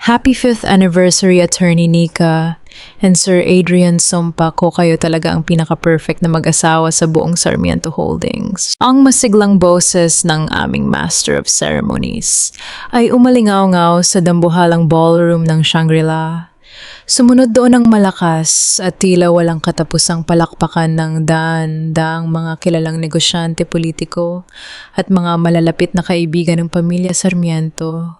Happy 5th anniversary, Attorney Nika and Sir Adrian Sompa, ko kayo talaga ang pinaka-perfect na mag-asawa sa buong Sarmiento Holdings. Ang masiglang boses ng aming Master of Ceremonies ay umalingaw-ngaw sa dambuhalang ballroom ng Shangri-La. Sumunod doon ang malakas at tila walang katapusang palakpakan ng daan-daang mga kilalang negosyante politiko at mga malalapit na kaibigan ng pamilya Sarmiento.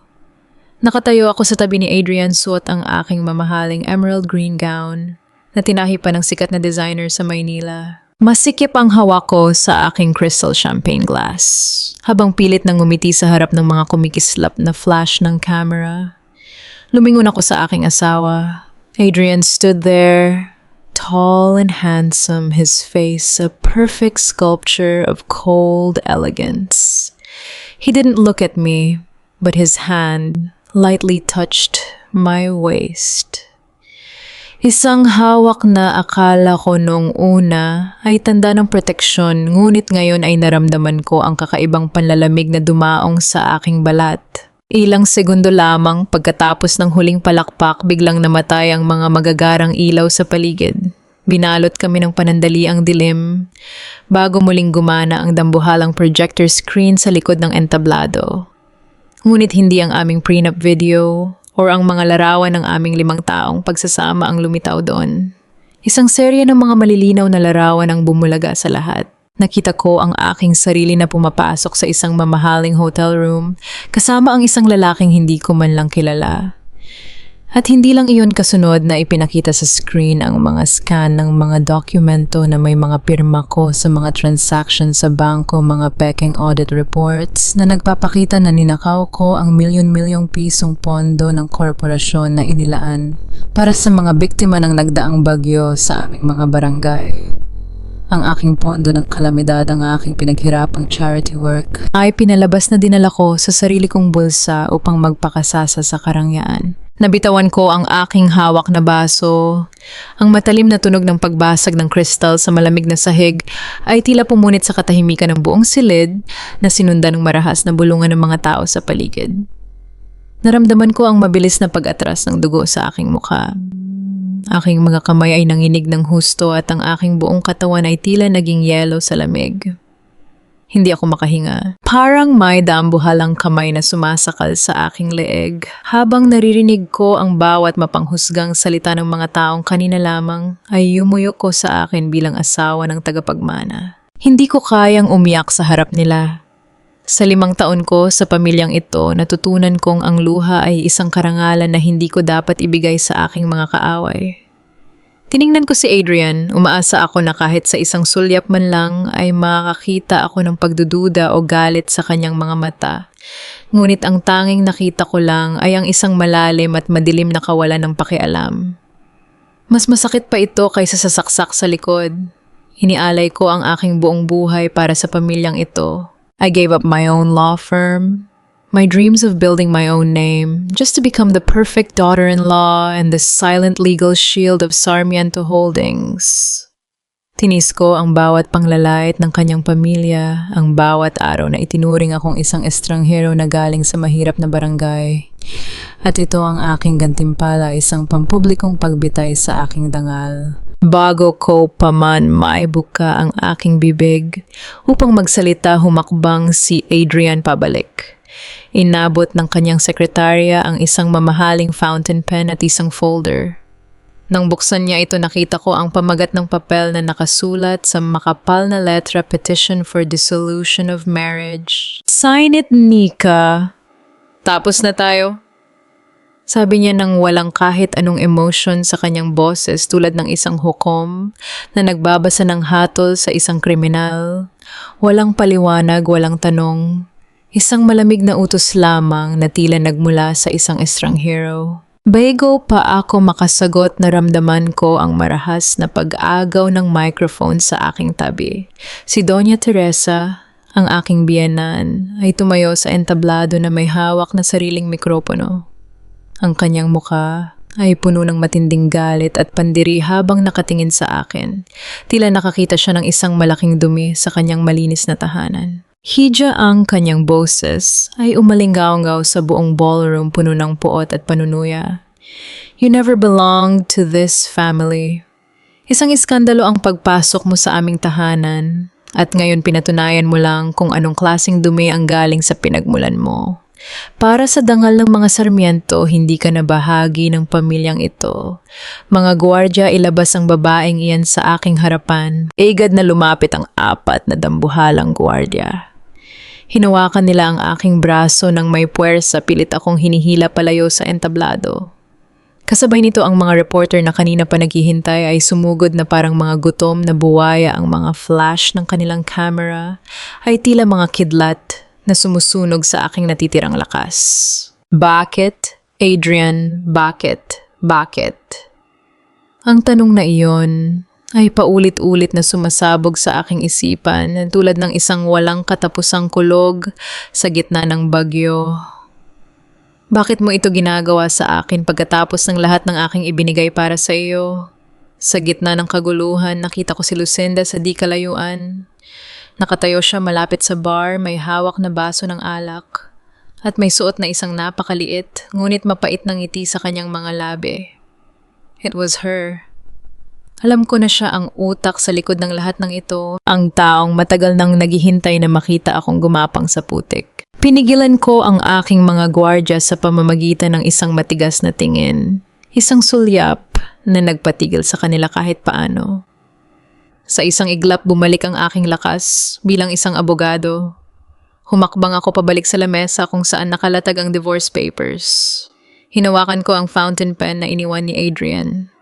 Nakatayo ako sa tabi ni Adrian, suot ang aking mamahaling emerald green gown na tinahi pa ng sikat na designer sa Maynila. Masikip ang hawak ko sa aking crystal champagne glass habang pilit nang ngumiti sa harap ng mga kumikislap na flash ng camera. Lumingon ako sa aking asawa. Adrian stood there, tall and handsome, his face a perfect sculpture of cold elegance. He didn't look at me, but his hand lightly touched my waist. Isang hawak na akala ko noong una ay tanda ng proteksyon, ngunit ngayon ay naramdaman ko ang kakaibang panlalamig na dumaong sa aking balat. Ilang segundo lamang pagkatapos ng huling palakpak, biglang namatay ang mga magagarang ilaw sa paligid. Binalot kami ng panandali ang dilim bago muling gumana ang dambuhalang projector screen sa likod ng entablado. Ngunit hindi ang aming prenup video or ang mga larawan ng aming 5 taong pagsasama ang lumitaw doon. Isang serye ng mga malilinaw na larawan ang bumulaga sa lahat. Nakita ko ang aking sarili na pumapasok sa isang mamahaling hotel room kasama ang isang lalaking hindi ko man lang kilala. At hindi lang iyon kasunod na ipinakita sa screen ang mga scan ng mga dokumento na may mga pirma ko sa mga transactions sa bangko, mga peking audit reports na nagpapakita na ninakaw ko ang milyon-milyong pisong pondo ng korporasyon na inilaan para sa mga biktima ng nagdaang bagyo sa aming mga barangay. Ang aking pondo ng kalamidad, ang aking pinaghirapang charity work ay pinalabas na dinala ko sa sarili kong bulsa upang magpakasasa sa karangyaan. Nabitawan ko ang aking hawak na baso. Ang matalim na tunog ng pagbasag ng kristal sa malamig na sahig ay tila pumunit sa katahimikan ng buong silid na sinundan ng marahas na bulungan ng mga tao sa paligid. Naramdaman ko ang mabilis na pag-atras ng dugo sa aking mukha. Aking mga kamay ay nanginig ng husto at ang aking buong katawan ay tila naging yelo sa lamig. Hindi ako makahinga. Parang may dambuhalang kamay na sumasakal sa aking leeg habang naririnig ko ang bawat mapanghusgang salita ng mga taong kanina lamang ay yumuyok ko sa akin bilang asawa ng tagapagmana. Hindi ko kayang umiyak sa harap nila. Sa 5 taon ko sa pamilyang ito, natutunan kong ang luha ay isang karangalan na hindi ko dapat ibigay sa aking mga kaaway. Tiningnan ko si Adrian, umaasa ako na kahit sa isang sulyap man lang ay makakita ako ng pagdududa o galit sa kanyang mga mata. Ngunit ang tanging nakita ko lang ay ang isang malalim at madilim na kawalan ng pakialam. Mas masakit pa ito kaysa sa saksak sa likod. Inialay ko ang aking buong buhay para sa pamilyang ito. I gave up my own law firm, my dreams of building my own name, just to become the perfect daughter-in-law and the silent legal shield of Sarmiento Holdings. Tinis ko ang bawat panglalait ng kanyang pamilya, ang bawat araw na itinuring akong isang estranghero na galing sa mahirap na barangay. At ito ang aking gantimpala, isang pampublikong pagbitay sa aking dangal. Bago ko pa man maibuka ang aking bibig upang magsalita, humakbang si Adrian pabalik. Inabot ng kanyang sekretarya ang isang mamahaling fountain pen at isang folder. Nang buksan niya ito, nakita ko ang pamagat ng papel na nakasulat sa makapal na letra, Petition for Dissolution of Marriage. Sign it, Nika. Tapos na tayo. Sabi niya nang walang kahit anong emotion sa kanyang boses, tulad ng isang hukom na nagbabasa ng hatol sa isang kriminal. Walang paliwanag, walang tanong. Isang malamig na utos lamang na tila nagmula sa isang estranghero. Bago pa ako makasagot, naramdaman ko ang marahas na pag-agaw ng microphone sa aking tabi. Si Doña Teresa, ang aking biyenan, ay tumayo sa entablado na may hawak na sariling mikropono. Ang kanyang mukha ay puno ng matinding galit at pandiri habang nakatingin sa akin. Tila nakakita siya ng isang malaking dumi sa kanyang malinis na tahanan. Hija ang kanyang boses ay umalinggaw-ngaw sa buong ballroom puno ng puot at panunuya. You never belonged to this family. Isang iskandalo ang pagpasok mo sa aming tahanan at ngayon pinatunayan mo lang kung anong klaseng dumi ang galing sa pinagmulan mo. Para sa dangal ng mga Sarmiento, hindi ka na bahagi ng pamilyang ito. Mga gwardya, ilabas ang babaeng iyan sa aking harapan. Agad na lumapit ang 4 na dambuhalang gwardya. Hinawakan nila ang aking braso ng may puwersa, pilit akong hinihila palayo sa entablado. Kasabay nito ang mga reporter na kanina pa naghihintay ay sumugod na parang mga gutom na buwaya. Ang mga flash ng kanilang camera ay tila mga kidlat na sumusunog sa aking natitirang lakas. Bakit? Adrian, bakit? Bakit? Ang tanong na iyon ay paulit-ulit na sumasabog sa aking isipan tulad ng isang walang katapusang kulog sa gitna ng bagyo. Bakit mo ito ginagawa sa akin pagkatapos ng lahat ng aking ibinigay para sa iyo? Sa gitna ng kaguluhan, nakita ko si Lucinda sa di kalayuan. Nakatayo siya malapit sa bar, may hawak na baso ng alak at may suot na isang napakaliit ngunit mapait na ngiti sa kanyang mga labi. It was her. Alam ko na siya ang utak sa likod ng lahat ng ito, ang taong matagal nang naghihintay na makita akong gumapang sa putik. Pinigilan ko ang aking mga gwardya sa pamamagitan ng isang matigas na tingin, isang sulyap na nagpatigil sa kanila kahit paano. Sa isang iglap bumalik ang aking lakas bilang isang abogado. Humakbang ako pabalik sa lamesa kung saan nakalatag ang divorce papers. Hinawakan ko ang fountain pen na iniwan ni Adrian.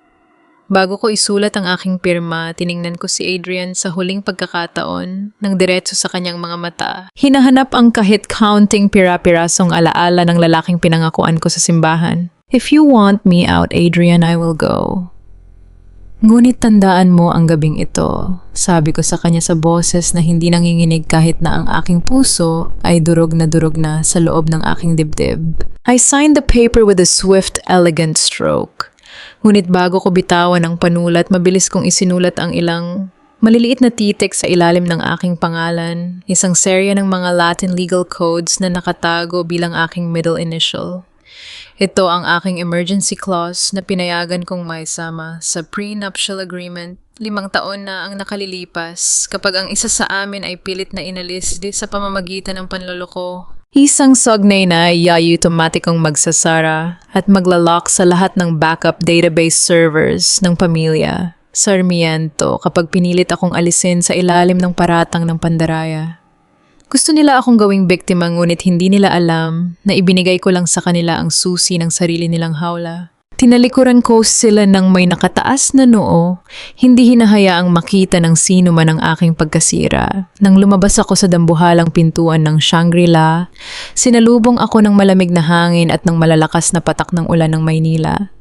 Bago ko isulat ang aking pirma, tiningnan ko si Adrian sa huling pagkakataon ng diretso sa kanyang mga mata. Hinahanap ang kahit counting pira-pirasong alaala ng lalaking pinangakuan ko sa simbahan. If you want me out, Adrian, I will go. Ngunit tandaan mo ang gabing ito, sabi ko sa kanya sa boses na hindi nanginginig kahit na ang aking puso ay durog na sa loob ng aking dibdib. I signed the paper with a swift, elegant stroke. Ngunit bago ko bitawan ang panulat, mabilis kong isinulat ang ilang maliliit na titik sa ilalim ng aking pangalan, isang serya ng mga Latin legal codes na nakatago bilang aking middle initial. Ito ang aking emergency clause na pinayagan kong maisama sa prenuptial agreement 5 taon na ang nakalilipas kapag ang isa sa amin ay pilit na inalis sa pamamagitan ng panloloko. Isang sognay na automatikong magsasara at maglalock sa lahat ng backup database servers ng pamilya Sarmiento kapag pinilit akong alisin sa ilalim ng paratang ng pandaraya. Gusto nila akong gawing biktima ngunit hindi nila alam na ibinigay ko lang sa kanila ang susi ng sarili nilang hawla. Tinalikuran ko sila ng may nakataas na noo, hindi hinahayaang makita ng sino man ang aking pagkasira. Nang lumabas ako sa dambuhalang pintuan ng Shangri-La, sinalubong ako ng malamig na hangin at ng malalakas na patak ng ulan ng Maynila.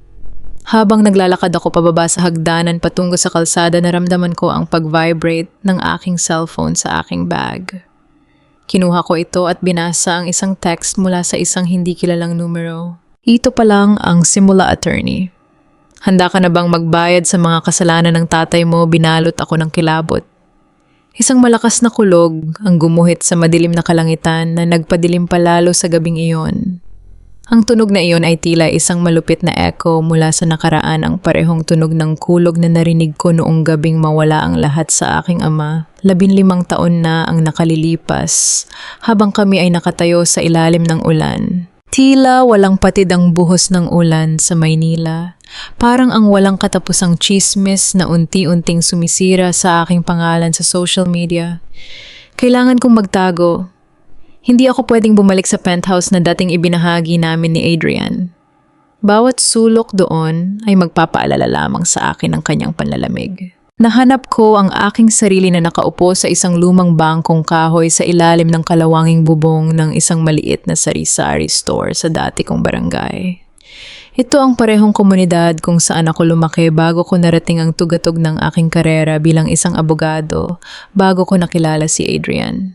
Habang naglalakad ako pababa sa hagdanan patungo sa kalsada, naramdaman ko ang pag-vibrate ng aking cellphone sa aking bag. Kinuha ko ito at binasa ang isang text mula sa isang hindi kilalang numero. Ito pa lang ang simula, attorney. Handa ka na bang magbayad sa mga kasalanan ng tatay mo? Binalot ako ng kilabot. Isang malakas na kulog ang gumuhit sa madilim na kalangitan na nagpadilim palalo sa gabing iyon. Ang tunog na iyon ay tila isang malupit na echo mula sa nakaraan, ang parehong tunog ng kulog na narinig ko noong gabing mawala ang lahat sa aking ama. 15 taon na ang nakalilipas habang kami ay nakatayo sa ilalim ng ulan. Tila walang patid ang buhos ng ulan sa Maynila. Parang ang walang katapusang chismis na unti-unting sumisira sa aking pangalan sa social media. Kailangan kong magtago. Hindi ako pwedeng bumalik sa penthouse na dating ibinahagi namin ni Adrian. Bawat sulok doon ay magpapaalala lamang sa akin ng kanyang panlalamig. Nahanap ko ang aking sarili na nakaupo sa isang lumang bangkong kahoy sa ilalim ng kalawanging bubong ng isang maliit na sari-sari store sa dati kong barangay. Ito ang parehong komunidad kung saan ako lumaki bago ko narating ang tugatog ng aking karera bilang isang abogado bago ko nakilala si Adrian.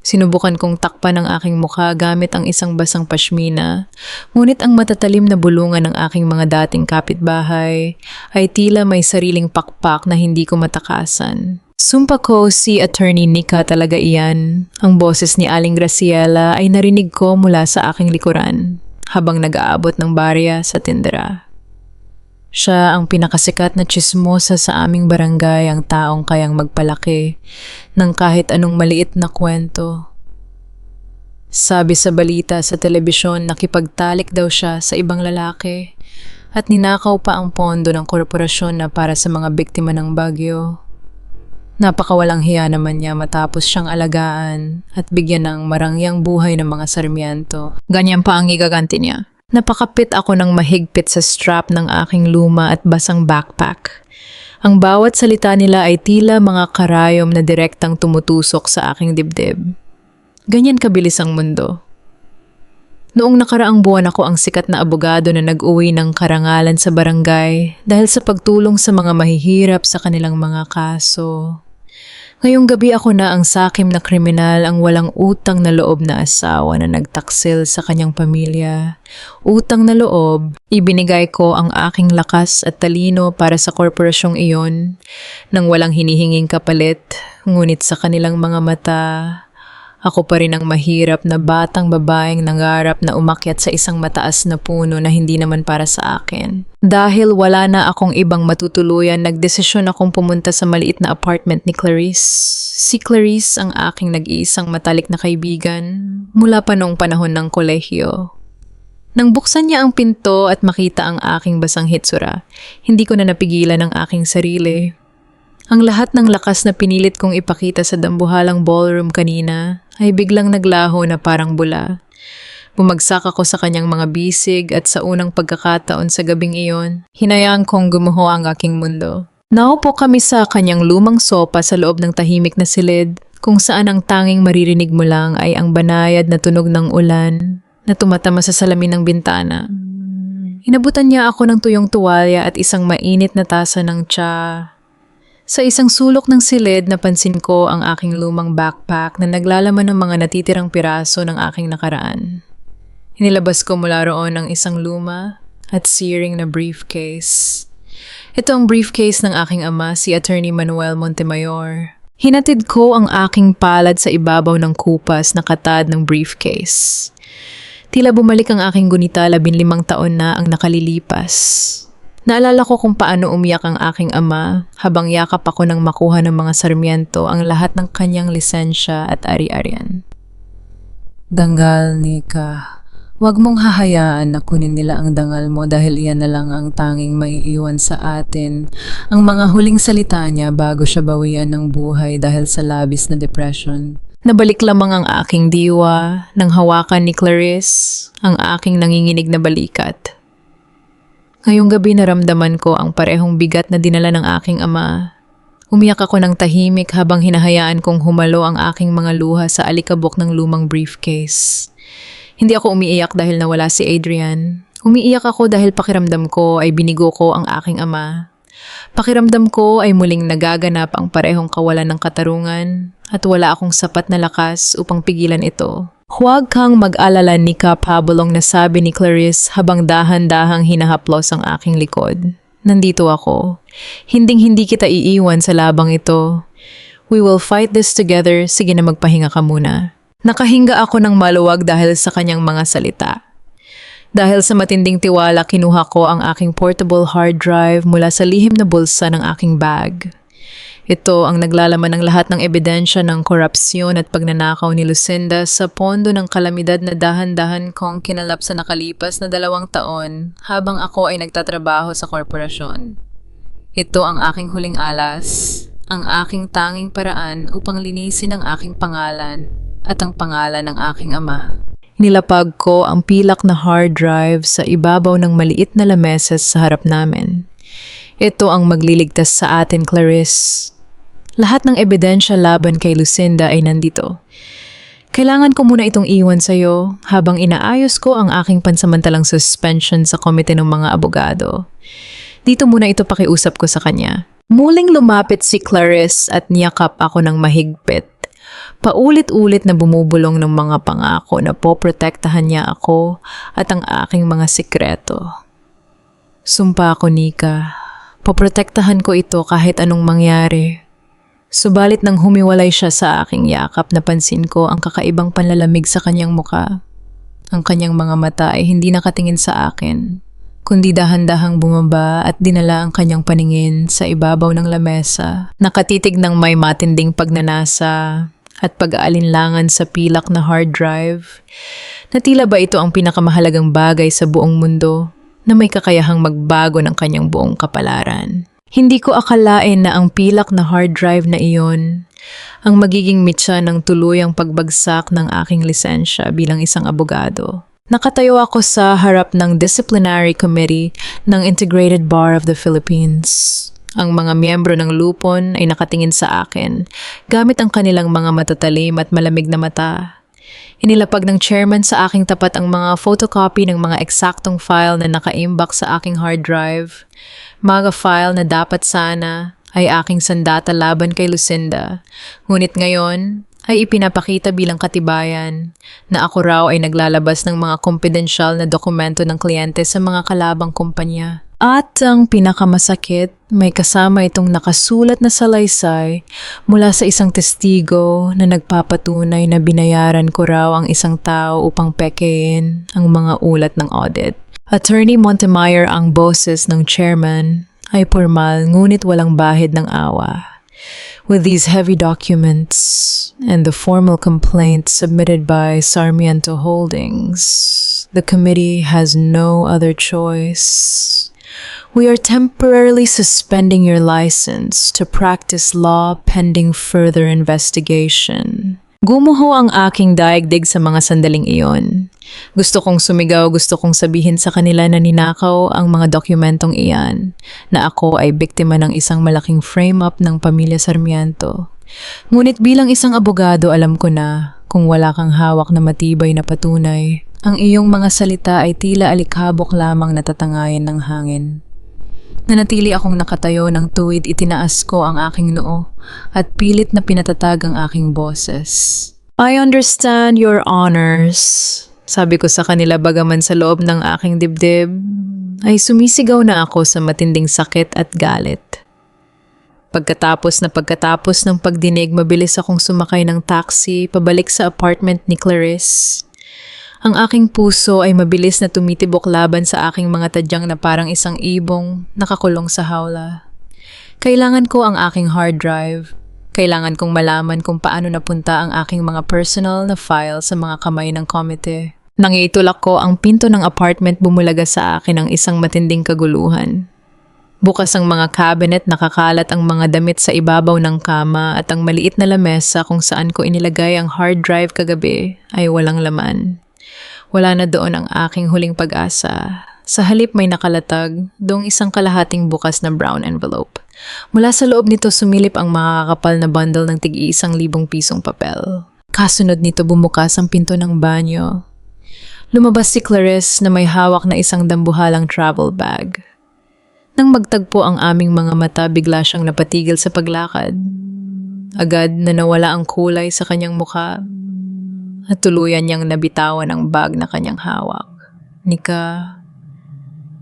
Sinubukan kong takpan ang aking mukha gamit ang isang basang pashmina, ngunit ang matatalim na bulungan ng aking mga dating kapitbahay ay tila may sariling pakpak na hindi ko matakasan. Sumpa ko si Attorney Nika talaga iyan. Ang boses ni Aling Graciela ay narinig ko mula sa aking likuran habang nag-aabot ng barya sa tindera. Siya ang pinakasikat na tsismosa sa aming barangay, ang taong kayang magpalaki ng kahit anong maliit na kwento. Sabi sa balita sa telebisyon, nakipagtalik daw siya sa ibang lalaki at ninakaw pa ang pondo ng korporasyon na para sa mga biktima ng bagyo. Napakawalang hiya naman niya matapos siyang alagaan at bigyan ng marangyang buhay ng mga Sarmiento. Ganyan pa ang igaganti niya. Napakapit ako ng mahigpit sa strap ng aking luma at basang backpack. Ang bawat salita nila ay tila mga karayom na direktang tumutusok sa aking dibdib. Ganyan kabilis ang mundo. Noong nakaraang buwan ako ang sikat na abogado na nag-uwi ng karangalan sa barangay dahil sa pagtulong sa mga mahihirap sa kanilang mga kaso. Ngayong gabi ako na ang sakim na kriminal, ang walang utang na loob na asawa na nagtaksil sa kanyang pamilya. Utang na loob, ibinigay ko ang aking lakas at talino para sa korporasyong iyon nang walang hinihinging kapalit, ngunit sa kanilang mga mata, ako pa rin ang mahirap na batang babaeng nangarap na umakyat sa isang mataas na puno na hindi naman para sa akin. Dahil wala na akong ibang matutuluyan, nagdesisyon akong pumunta sa maliit na apartment ni Clarice. Si Clarice ang aking nag-iisang matalik na kaibigan mula pa noong panahon ng kolehiyo. Nang buksan niya ang pinto at makita ang aking basang hitsura, hindi ko na napigilan ang aking sarili. Ang lahat ng lakas na pinilit kong ipakita sa dambuhalang ballroom kanina ay biglang naglaho na parang bula. Bumagsak ako sa kanyang mga bisig at sa unang pagkakataon sa gabing iyon, hinayaan kong gumuho ang aking mundo. Naupo kami sa kanyang lumang sopa sa loob ng tahimik na silid, kung saan ang tanging maririnig mo lang ay ang banayad na tunog ng ulan na tumatama sa salamin ng bintana. Inabutan niya ako ng tuyong tuwalya at isang mainit na tasa ng tsa. Sa isang sulok ng silid, napansin ko ang aking lumang backpack na naglalaman ng mga natitirang piraso ng aking nakaraan. Inilabas ko mula roon ang isang luma at searing na briefcase. Ito ang briefcase ng aking ama, si Attorney Manuel Montemayor. Hinatid ko ang aking palad sa ibabaw ng kupas na katad ng briefcase. Tila bumalik ang aking gunita, 15 taon na ang nakalilipas. Naalala ko kung paano umiyak ang aking ama habang yakap ako nang makuha ng mga Sarmiento ang lahat ng kanyang lisensya at ari-arian. Dangal, Nika. Huwag mong hahayaan na kunin nila ang dangal mo dahil iyan na lang ang tanging maiiwan sa atin. Ang mga huling salita niya bago siya bawian ng buhay dahil sa labis na depression. Nabalik lamang ang aking diwa nang hawakan ni Clarice ang aking nanginginig na balikat. Ngayong gabi naramdaman ko ang parehong bigat na dinala ng aking ama. Umiyak ako ng tahimik habang hinahayaan kong humalo ang aking mga luha sa alikabok ng lumang briefcase. Hindi ako umiiyak dahil nawala si Adrian. Umiiyak ako dahil pakiramdam ko ay binigo ko ang aking ama. Pakiramdam ko ay muling nagaganap ang parehong kawalan ng katarungan at wala akong sapat na lakas upang pigilan ito. Huwag kang mag-alala, Nika, pabulong na sabi ni Clarice habang dahan-dahang hinahaplos ang aking likod. Nandito ako. Hinding-hindi kita iiwan sa labang ito. We will fight this together. Sige na, magpahinga ka muna. Nakahinga ako ng maluwag dahil sa kanyang mga salita. Dahil sa matinding tiwala, kinuha ko ang aking portable hard drive mula sa lihim na bulsa ng aking bag. Ito ang naglalaman ng lahat ng ebidensya ng korupsyon at pagnanakaw ni Lucinda sa pondo ng kalamidad na dahan-dahan kong kinalap sa nakalipas na 2 taon habang ako ay nagtatrabaho sa korporasyon. Ito ang aking huling alas, ang aking tanging paraan upang linisin ang aking pangalan at ang pangalan ng aking ama. Nilapag ko ang pilak na hard drive sa ibabaw ng maliit na lameses sa harap namin. Ito ang magliligtas sa atin, Clarice. Lahat ng ebidensya laban kay Lucinda ay nandito. Kailangan ko muna itong iwan sa'yo habang inaayos ko ang aking pansamantalang suspension sa komite ng mga abogado. Dito muna ito pakiusap ko sa kanya. Muling lumapit si Clarice at niyakap ako ng mahigpit. Paulit-ulit na bumubulong ng mga pangako na poprotektahan niya ako at ang aking mga sikreto. Sumpa ako, Nika. Poprotektahan ko ito kahit anong mangyari. Subalit nang humiwalay siya sa aking yakap, napansin ko ang kakaibang panlalamig sa kanyang muka. Ang kanyang mga mata ay hindi nakatingin sa akin, kundi dahan-dahang bumaba at dinala ang kanyang paningin sa ibabaw ng lamesa. Nakatitig ng may matinding pagnanasa at pag-aalinlangan sa pilak na hard drive, na tila ba ito ang pinakamahalagang bagay sa buong mundo na may kakayahang magbago ng kanyang buong kapalaran. Hindi ko akalain na ang pilak na hard drive na iyon ang magiging mitsa ng tuluyang pagbagsak ng aking lisensya bilang isang abogado. Nakatayo ako sa harap ng Disciplinary Committee ng Integrated Bar of the Philippines. Ang mga miyembro ng lupon ay nakatingin sa akin gamit ang kanilang mga matatalim at malamig na mata. Inilapag ng chairman sa aking tapat ang mga photocopy ng mga eksaktong file na nakaimbak sa aking hard drive. Mga file na dapat sana ay aking sandata laban kay Lucinda. Ngunit ngayon ay ipinapakita bilang katibayan na ako raw ay naglalabas ng mga kompidensyal na dokumento ng kliyente sa mga kalabang kumpanya. At ang pinakamasakit, may kasama itong nakasulat na salaysay mula sa isang testigo na nagpapatunay na binayaran ko raw ang isang tao upang pekein ang mga ulat ng audit. Attorney Montemayor ang boses ng chairman ay formal ngunit walang bahid ng awa. With these heavy documents and the formal complaint submitted by Sarmiento Holdings, the committee has no other choice. We are temporarily suspending your license to practice law pending further investigation. Gumuho ang aking daigdig sa mga sandaling iyon. Gusto kong sumigaw, gusto kong sabihin sa kanila na ninakaw ang mga dokumentong iyan, na ako ay biktima ng isang malaking frame-up ng pamilya Sarmiento. Ngunit bilang isang abogado, alam ko na kung wala kang hawak na matibay na patunay, ang iyong mga salita ay tila alikabok lamang natatangayan ng hangin. Nanatili akong nakatayo ng tuwid, itinaas ko ang aking noo at pilit na pinatatag ang aking boses. I understand your honors, sabi ko sa kanila bagaman sa loob ng aking dibdib ay sumisigaw na ako sa matinding sakit at galit. Pagkatapos ng pagdinig, mabilis akong sumakay ng taxi pabalik sa apartment ni Clarice. Ang aking puso ay mabilis na tumitibok laban sa aking mga tadyang na parang isang ibong nakakulong sa hawla. Kailangan ko ang aking hard drive. Kailangan kong malaman kung paano napunta ang aking mga personal na file sa mga kamay ng komite. Nang itulak ko ang pinto ng apartment, bumulaga sa akin ang isang matinding kaguluhan. Bukas ang mga cabinet, nakakalat ang mga damit sa ibabaw ng kama at ang maliit na lamesa kung saan ko inilagay ang hard drive kagabi ay walang laman. Wala na doon ang aking huling pag-asa. Sa halip may nakalatag, doong isang kalahating bukas na brown envelope. Mula sa loob nito sumilip ang makakapal na bundle ng tig-1,000 pisong papel. Kasunod nito bumukas ang pinto ng banyo. Lumabas si Clarice na may hawak na isang dambuhalang travel bag. Nang magtagpo ang aming mga mata, bigla siyang napatigil sa paglakad. Agad na nawala ang kulay sa kanyang mukha at tuluyan niyang nabitawan ang bag na kanyang hawak. Nika,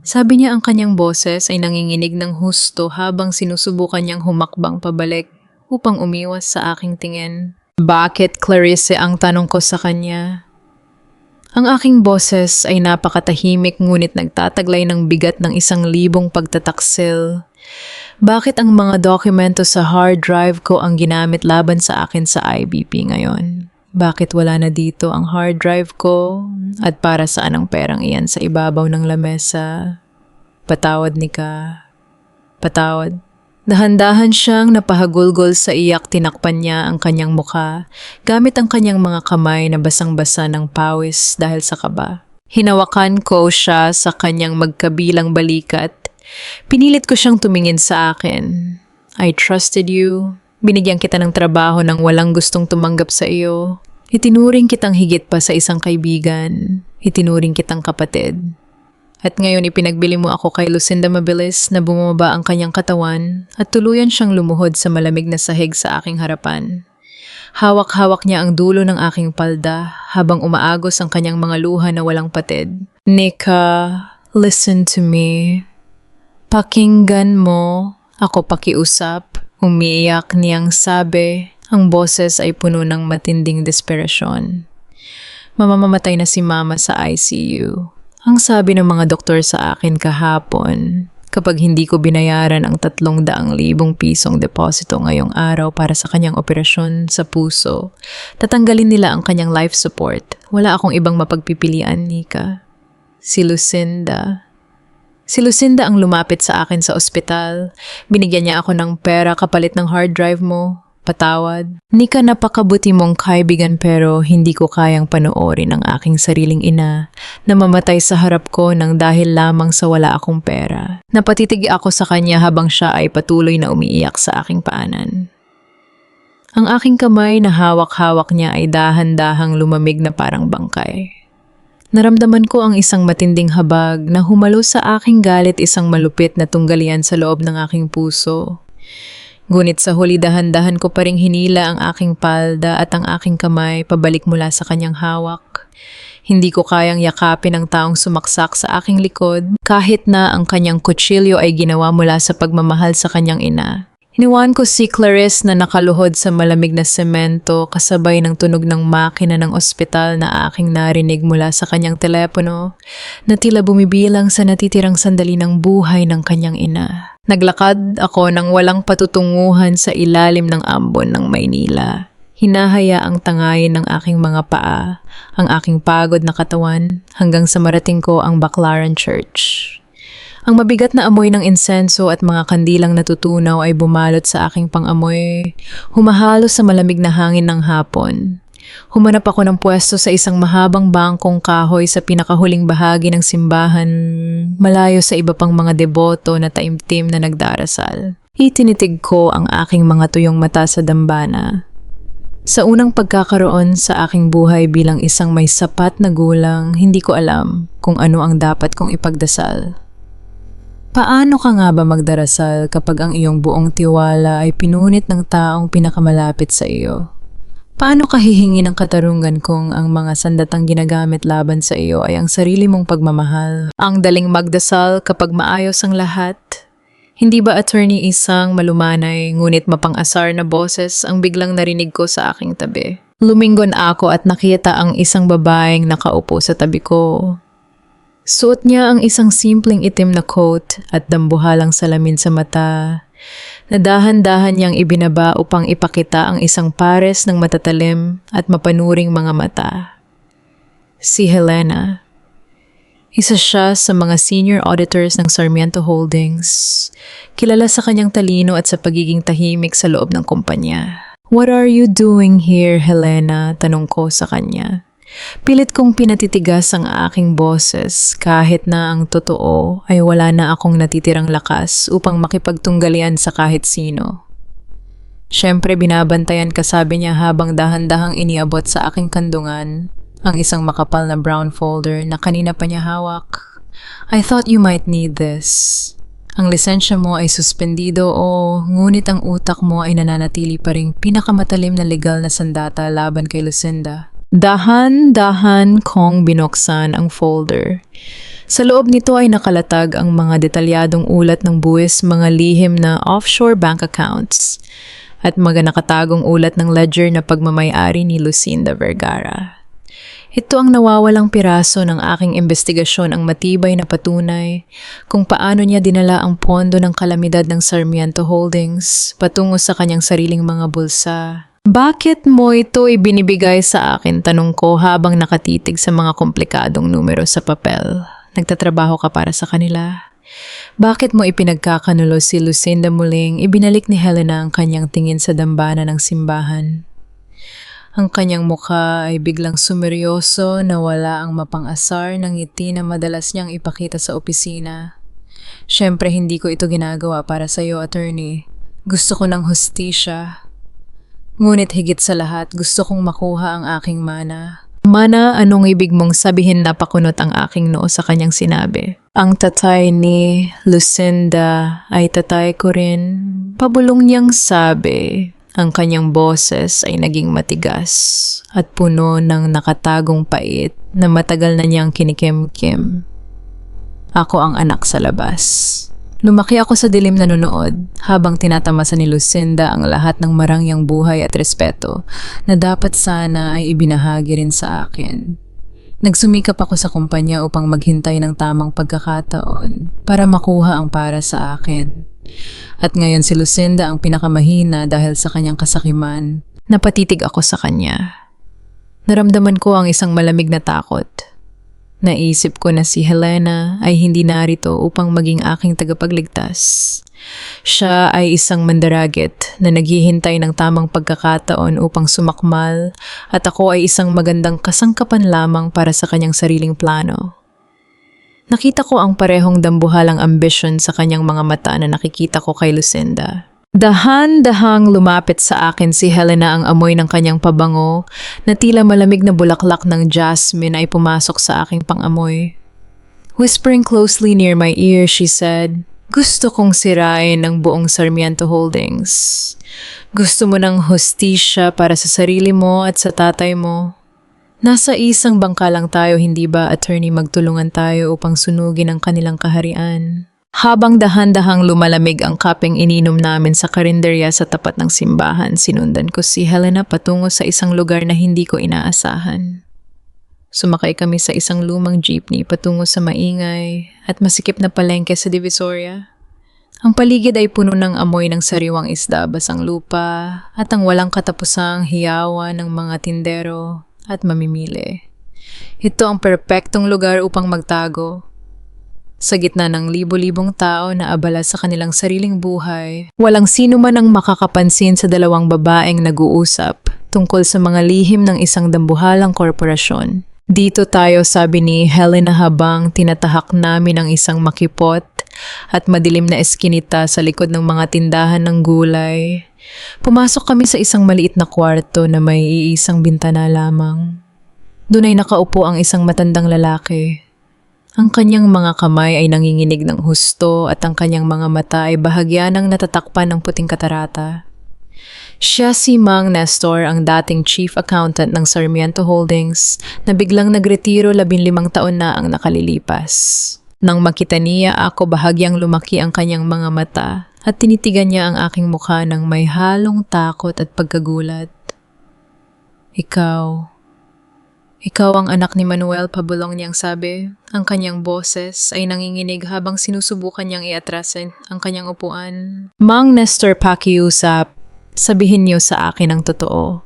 sabi niya, ang kanyang boses ay nanginginig ng husto habang sinusubukan niyang humakbang pabalik upang umiwas sa aking tingin. Bakit, Clarice, ang tanong ko sa kanya? Ang aking boses ay napakatahimik ngunit nagtataglay ng bigat ng 1,000 pagtataksil. Bakit ang mga dokumento sa hard drive ko ang ginamit laban sa akin sa IBP ngayon? Bakit wala na dito ang hard drive ko? At para saan ang perang iyan sa ibabaw ng lamesa? Patawad, Nika. Patawad. Dahan-dahan siyang napahagulgol sa iyak, tinakpan niya ang kanyang mukha gamit ang kanyang mga kamay na basang-basa ng pawis dahil sa kaba. Hinawakan ko siya sa kanyang magkabilang balikat. Pinilit ko siyang tumingin sa akin. I trusted you. Binigyan kita ng trabaho nang walang gustong tumanggap sa iyo. Itinuring kitang higit pa sa isang kaibigan. Itinuring kitang kapatid. At ngayon ipinagbili mo ako kay Lucinda Mabilis na bumaba ang kanyang katawan at tuluyan siyang lumuhod sa malamig na sahig sa aking harapan. Hawak-hawak niya ang dulo ng aking palda habang umaagos ang kanyang mga luha na walang patid. Nika, listen to me. Pakinggan mo, ako pakiusap. Umiiyak niyang sabi, ang boses ay puno ng matinding desperasyon. Mamamatay na si mama sa ICU. Ang sabi ng mga doktor sa akin kahapon, kapag hindi ko binayaran ang 300,000 pisong deposito ngayong araw para sa kanyang operasyon sa puso, tatanggalin nila ang kanyang life support. Wala akong ibang mapagpipilian, Nika. Si Lucinda. Si Lucinda ang lumapit sa akin sa ospital. Binigyan niya ako ng pera kapalit ng hard drive mo. Patawad. Nika, napakabuti mong kaibigan pero hindi ko kayang panoorin ang aking sariling ina na mamatay sa harap ko nang dahil lamang sa wala akong pera. Napatitig ako sa kanya habang siya ay patuloy na umiiyak sa aking paanan. Ang aking kamay na hawak-hawak niya ay dahan-dahang lumamig na parang bangkay. Naramdaman ko ang isang matinding habag na humalo sa aking galit, isang malupit na tunggalian sa loob ng aking puso. Ngunit sa huli dahan-dahan ko pa ring hinila ang aking palda at ang aking kamay pabalik mula sa kanyang hawak. Hindi ko kayang yakapin ang taong sumaksak sa aking likod kahit na ang kanyang kutsilyo ay ginawa mula sa pagmamahal sa kanyang ina. Hiniwaan ko si Clarice na nakaluhod sa malamig na semento kasabay ng tunog ng makina ng ospital na aking narinig mula sa kanyang telepono na tila bumibilang sa natitirang sandali ng buhay ng kanyang ina. Naglakad ako ng walang patutunguhan sa ilalim ng ambon ng Maynila. Hinahayaang tangayin ng aking mga paa, ang aking pagod na katawan hanggang sa marating ko ang Baclaran Church. Ang mabigat na amoy ng insenso at mga kandilang natutunaw ay bumalot sa aking pangamoy, humahalo sa malamig na hangin ng hapon. Humanap ako ng pwesto sa isang mahabang bangkong kahoy sa pinakahuling bahagi ng simbahan, malayo sa iba pang mga deboto na taimtim na nagdarasal. Itinitig ko ang aking mga tuyong mata sa dambana. Sa unang pagkakaroon sa aking buhay bilang isang may sapat na gulang, hindi ko alam kung ano ang dapat kong ipagdasal. Paano ka nga ba magdarasal kapag ang iyong buong tiwala ay pinunit ng taong pinakamalapit sa iyo? Paano ka hihingi ng katarungan kung ang mga sandatang ginagamit laban sa iyo ay ang sarili mong pagmamahal? Ang daling magdasal kapag maayos ang lahat? Hindi ba, attorney, isang malumanay ngunit mapang-asar na boses ang biglang narinig ko sa aking tabi? Lumingon ako at nakita ang isang babaeng nakaupo sa tabi ko. Suot niya ang isang simpleng itim na coat at dambuhalang salamin sa mata na dahan-dahan niyang ibinaba upang ipakita ang isang pares ng matatalim at mapanuring mga mata. Si Helena. Isa siya sa mga senior auditors ng Sarmiento Holdings, kilala sa kanyang talino at sa pagiging tahimik sa loob ng kumpanya. "What are you doing here, Helena?" tanong ko sa kanya. Pilit kong pinatitigas ang aking boses kahit na ang totoo ay wala na akong natitirang lakas upang makipagtunggalian sa kahit sino. Siyempre binabantayan ka, sabi niya habang dahan-dahang iniabot sa aking kandungan ang isang makapal na brown folder na kanina pa niya hawak. "I thought you might need this. Ang lisensya mo ay suspendido ngunit ang utak mo ay nananatili pa ring pinakamatalim na legal na sandata laban kay Lucinda." Dahan-dahan kong binuksan ang folder. Sa loob nito ay nakalatag ang mga detalyadong ulat ng buwis, mga lihim na offshore bank accounts, at mga nakatagong ulat ng ledger na pagmamay-ari ni Lucinda Vergara. Ito ang nawawalang piraso ng aking investigasyon, ang matibay na patunay kung paano niya dinala ang pondo ng kalamidad ng Sarmiento Holdings patungo sa kanyang sariling mga bulsa. "Bakit mo ito ibinibigay sa akin?" tanong ko habang nakatitig sa mga komplikadong numero sa papel. "Nagtatrabaho ka para sa kanila? Bakit mo ipinagkakanulo si Lucinda?" Muling ibinalik ni Helena ang kanyang tingin sa dambana ng simbahan. Ang kanyang mukha ay biglang sumeryoso na wala ang mapang-asar ng ngiti na madalas niyang ipakita sa opisina. "Siyempre hindi ko ito ginagawa para sa iyo, attorney. Gusto ko ng hustisya. Ngunit higit sa lahat, gusto kong makuha ang aking mana." "Mana, anong ibig mong sabihin?" Napakunot ang aking noo sa kanyang sinabi. "Ang tatay ni Lucinda ay tatay ko rin." Pabulong niyang sabi. Ang kanyang boses ay naging matigas at puno ng nakatagong pait na matagal na niyang kinikimkim. "Ako ang anak sa labas." Lumaki ako sa dilim na nanonood habang tinatamasa ni Lucinda ang lahat ng marangyang buhay at respeto na dapat sana ay ibinahagi rin sa akin. Nagsumikap ako sa kumpanya upang maghintay ng tamang pagkakataon para makuha ang para sa akin. At ngayon si Lucinda ang pinakamahina dahil sa kanyang kasakiman. Napatitig ako sa kanya. Naramdaman ko ang isang malamig na takot. Naisip ko na si Helena ay hindi narito upang maging aking tagapagligtas. Siya ay isang mandaragit na naghihintay ng tamang pagkakataon upang sumakmal at ako ay isang magandang kasangkapan lamang para sa kanyang sariling plano. Nakita ko ang parehong dambuhalang ambisyon sa kanyang mga mata na nakikita ko kay Lucinda. Dahan-dahang lumapit sa akin si Helena, ang amoy ng kanyang pabango na tila malamig na bulaklak ng jasmine ay pumasok sa aking pangamoy. Whispering closely near my ear, she said, "Gusto kong sirain ang buong Sarmiento Holdings. Gusto mo ng hustisya para sa sarili mo at sa tatay mo. Nasa isang bangka lang tayo, hindi ba, attorney? Magtulungan tayo upang sunugin ang kanilang kaharian." Habang dahan-dahang lumalamig ang kapeng ininom namin sa karinderya sa tapat ng simbahan, sinundan ko si Helena patungo sa isang lugar na hindi ko inaasahan. Sumakay kami sa isang lumang jeepney patungo sa maingay at masikip na palengke sa Divisoria. Ang paligid ay puno ng amoy ng sariwang isda, basang lupa at ang walang katapusang hiyawan ng mga tindero at mamimili. Ito ang perpektong lugar upang magtago. Sa gitna ng libo-libong tao na abala sa kanilang sariling buhay, walang sino man ang makakapansin sa dalawang babaeng nag-uusap tungkol sa mga lihim ng isang dambuhalang korporasyon. "Dito tayo," sabi ni Helena habang tinatahak namin ang isang makipot at madilim na eskinita sa likod ng mga tindahan ng gulay. Pumasok kami sa isang maliit na kwarto na may iisang bintana lamang. Doon ay nakaupo ang isang matandang lalaki. Ang kanyang mga kamay ay nanginginig ng husto at ang kanyang mga mata ay bahagyanang natatakpan ng puting katarata. Siya si Mang Nestor, ang dating chief accountant ng Sarmiento Holdings na biglang nagretiro 15 taon na ang nakalilipas. Nang makita niya ako, bahagyang lumaki ang kanyang mga mata at tinitigan niya ang aking mukha ng may halong takot at pagkagulat. Ikaw ang anak ni Manuel, pabulong niyang sabi. Ang kanyang boses ay nanginginig habang sinusubukan niyang iatrasin ang kanyang upuan. "Mang Nestor, pakiusap. Sabihin niyo sa akin ang totoo.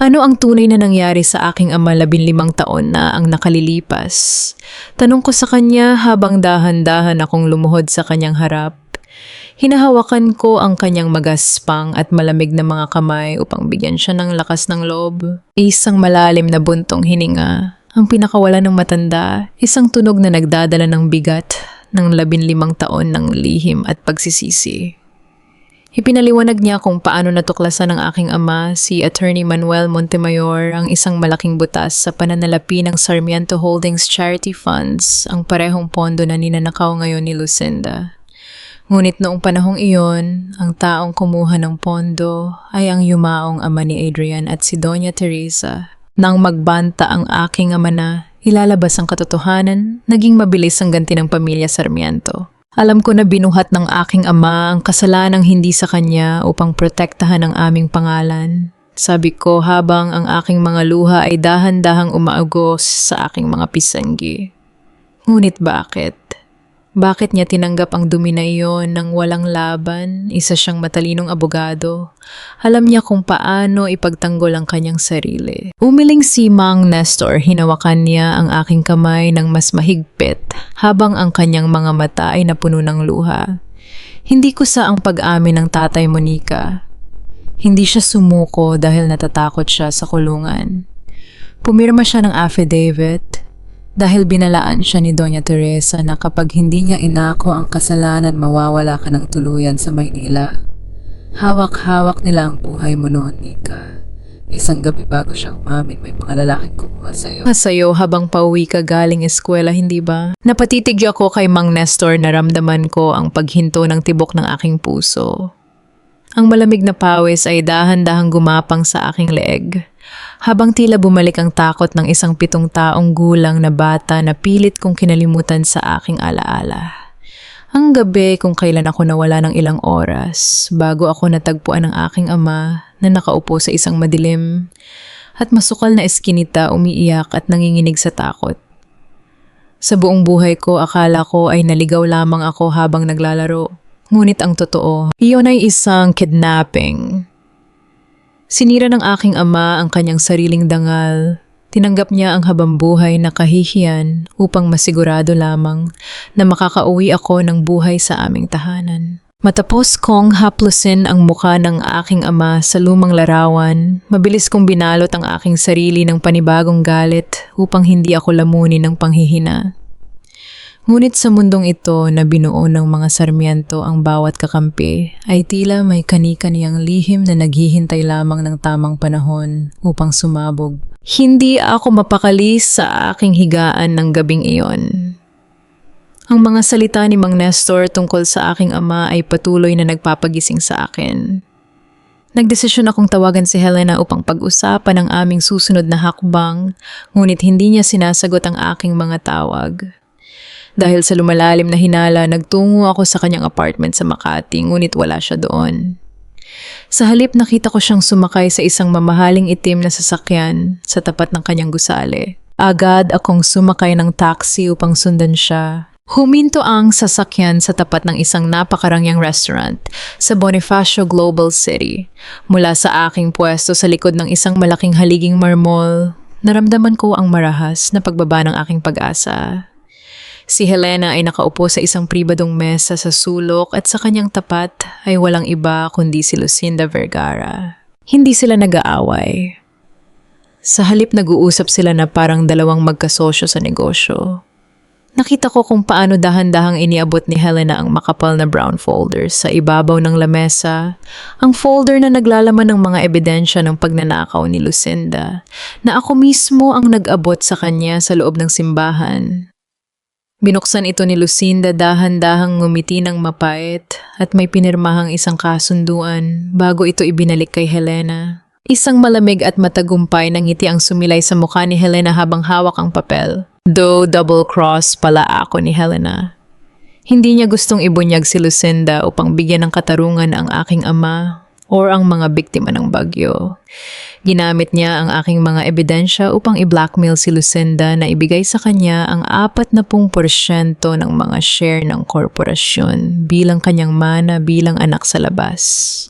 Ano ang tunay na nangyari sa aking ama 15 taon na ang nakalilipas?" Tanong ko sa kanya habang dahan-dahan akong lumuhod sa kanyang harap. Hinahawakan ko ang kanyang magaspang at malamig na mga kamay upang bigyan siya ng lakas ng loob. Isang malalim na buntong hininga, ang pinakawala ng matanda, isang tunog na nagdadala ng bigat ng 15 taon ng lihim at pagsisisi. Ipinaliwanag niya kung paano natuklasan ng aking ama, si Attorney Manuel Montemayor, ang isang malaking butas sa pananalapi ng Sarmiento Holdings Charity Funds, ang parehong pondo na ninanakaw ngayon ni Lucinda. Ngunit noong panahong iyon, ang taong kumuha ng pondo ay ang yumaong ama ni Adrian at si Doña Teresa. Nang magbanta ang aking ama na ilalabas ang katotohanan, naging mabilis ang ganti ng pamilya Sarmiento. Alam ko na binuhat ng aking ama ang kasalanang hindi sa kanya upang protektahan ang aming pangalan. Sabi ko habang ang aking mga luha ay dahan-dahang umaagos sa aking mga pisanggi. Ngunit bakit? Bakit niya tinanggap ang dumi na iyon nang walang laban? Isa siyang matalinong abogado. Alam niya kung paano ipagtanggol ang kanyang sarili. Umiling si Mang Nestor, hinawakan niya ang aking kamay ng mas mahigpit habang ang kanyang mga mata ay napuno ng luha. Hindi ko sa ang pag-amin ng tatay Monica. Hindi siya sumuko dahil natatakot siya sa kulungan. Pumirma siya ng affidavit dahil binalaan siya ni Doña Teresa na kapag hindi niya inako ang kasalanan, mawawala ka ng tuluyan sa Maynila. Hawak-hawak nila ang buhay mo noon, Nika. Isang gabi bago siya umamin, may mga lalaking kumuha sa'yo. Habang pauwi ka galing eskwela, hindi ba? Napatitig ako kay Mang Nestor, naramdaman ko ang paghinto ng tibok ng aking puso. Ang malamig na pawis ay dahan-dahang gumapang sa aking leeg. Habang tila bumalik ang takot ng isang 7 taong gulang na bata na pilit kong kinalimutan sa aking alaala. Ang gabi kung kailan ako nawala ng ilang oras bago ako natagpuan ng aking ama na nakaupo sa isang madilim at masukal na eskinita umiiyak at nanginginig sa takot. Sa buong buhay ko akala ko ay naligaw lamang ako habang naglalaro. Ngunit ang totoo, iyon ay isang kidnapping. Sinira ng aking ama ang kanyang sariling dangal. Tinanggap niya ang habambuhay na kahihiyan upang masigurado lamang na makakauwi ako ng buhay sa aming tahanan. Matapos kong haplusin ang mukha ng aking ama sa lumang larawan, mabilis kong binalot ang aking sarili ng panibagong galit upang hindi ako lamunin ng panghihina. Ngunit sa mundong ito na binuo ng mga Sarmiento ang bawat kakampi ay tila may kani-kaniyang lihim na naghihintay lamang ng tamang panahon upang sumabog. Hindi ako mapakali sa aking higaan ng gabing iyon. Ang mga salita ni Mang Nestor tungkol sa aking ama ay patuloy na nagpapagising sa akin. Nagdesisyon akong tawagan si Helena upang pag-usapan ang aming susunod na hakbang, ngunit hindi niya sinasagot ang aking mga tawag. Dahil sa lumalalim na hinala, nagtungo ako sa kanyang apartment sa Makati, ngunit wala siya doon. Sa halip nakita ko siyang sumakay sa isang mamahaling itim na sasakyan sa tapat ng kanyang gusali. Agad akong sumakay ng taxi upang sundan siya. Huminto ang sasakyan sa tapat ng isang napakarangyang restaurant sa Bonifacio Global City. Mula sa aking pwesto sa likod ng isang malaking haliging marmol, naramdaman ko ang marahas na pagbaba ng aking pag-asa. Si Helena ay nakaupo sa isang pribadong mesa sa sulok at sa kanyang tapat ay walang iba kundi si Lucinda Vergara. Hindi sila nag-aaway. Sa halip nag-uusap sila na parang dalawang magkasosyo sa negosyo. Nakita ko kung paano dahan-dahang iniabot ni Helena ang makapal na brown folders sa ibabaw ng lamesa, ang folder na naglalaman ng mga ebidensya ng pagnanakaw ni Lucinda, na ako mismo ang nag-abot sa kanya sa loob ng simbahan. Binuksan ito ni Lucinda dahan-dahang ngumiti ng mapait at may pinirmahang isang kasunduan bago ito ibinalik kay Helena. Isang malamig at matagumpay na ngiti ang sumilay sa mukha ni Helena habang hawak ang papel. Though double cross pala ako ni Helena. Hindi niya gustong ibunyag si Lucinda upang bigyan ng katarungan ang aking ama or ang mga biktima ng bagyo. Ginamit niya ang aking mga ebidensya upang i-blackmail si Lucinda na ibigay sa kanya ang 40% ng mga share ng korporasyon bilang kanyang mana bilang anak sa labas.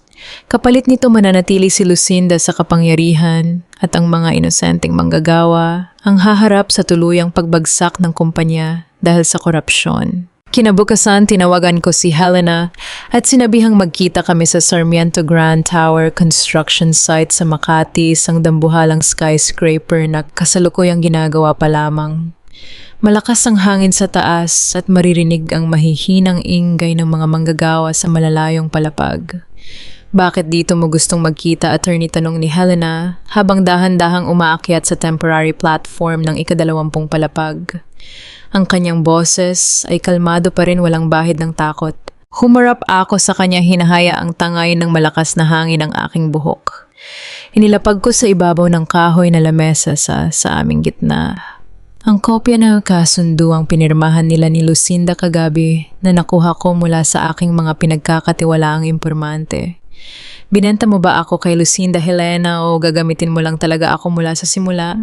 Kapalit nito mananatili si Lucinda sa kapangyarihan at ang mga inosenteng manggagawa ang haharap sa tuluyang pagbagsak ng kumpanya dahil sa korupsyon. Kinabukasan, tinawagan ko si Helena at sinabihang magkita kami sa Sarmiento Grand Tower construction site sa Makati, isang dambuhalang skyscraper na kasalukuyang ginagawa pa lamang. Malakas ang hangin sa taas at maririnig ang mahihinang ingay ng mga manggagawa sa malalayong palapag. Bakit dito mo gustong magkita, attorney, tanong ni Helena habang dahan-dahang umaakyat sa temporary platform ng ika-20 palapag. Ang kanyang boses ay kalmado pa rin, walang bahid ng takot. Humarap ako sa kanya, hinahaya ang tangay ng malakas na hangin ng aking buhok. Inilapag ko sa ibabaw ng kahoy na lamesa sa aming gitna ang kopya ng kasunduang pinirmahan nila ni Lucinda kagabi na nakuha ko mula sa aking mga pinagkakatiwalaang impormante. Binenta mo ba ako kay Lucinda, Helena, o gagamitin mo lang talaga ako mula sa simula?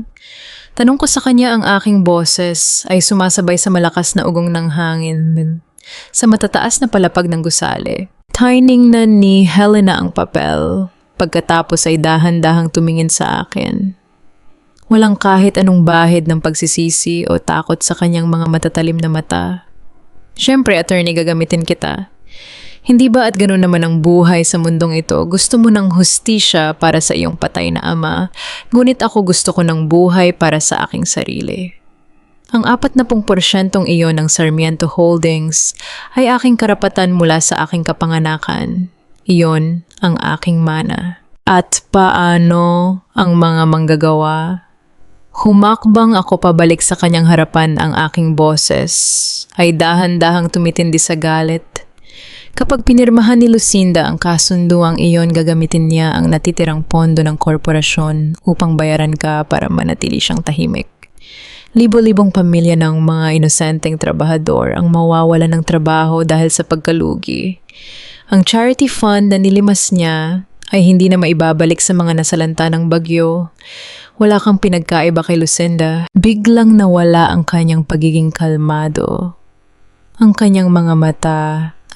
Tanong ko sa kanya, ang aking boses ay sumasabay sa malakas na ugong ng hangin sa matataas na palapag ng gusali. Tiningnan ni Helena ang papel, pagkatapos ay dahan-dahang tumingin sa akin. Walang kahit anong bahid ng pagsisisi o takot sa kanyang mga matatalim na mata. Siyempre, attorney, gagamitin kita. Hindi ba at ganoon naman ang buhay sa mundong ito? Gusto mo ng hustisya para sa iyong patay na ama, ngunit ako gusto ko ng buhay para sa aking sarili. Ang 40% iyon ng Sarmiento Holdings ay aking karapatan mula sa aking kapanganakan. Iyon ang aking mana. At paano ang mga manggagawa? Humakbang ako pabalik sa kanyang harapan, ang aking boses ay dahan-dahang tumitindi sa galit. Kapag pinirmahan ni Lucinda ang kasunduang iyon, gagamitin niya ang natitirang pondo ng korporasyon upang bayaran ka para manatili siyang tahimik. Libo-libong pamilya ng mga inosenteng trabahador ang mawawala ng trabaho dahil sa pagkalugi. Ang charity fund na nilimas niya ay hindi na maibabalik sa mga nasalanta ng bagyo. Wala kang pinagkaiba kay Lucinda. Biglang nawala ang kanyang pagiging kalmado. Ang kanyang mga mata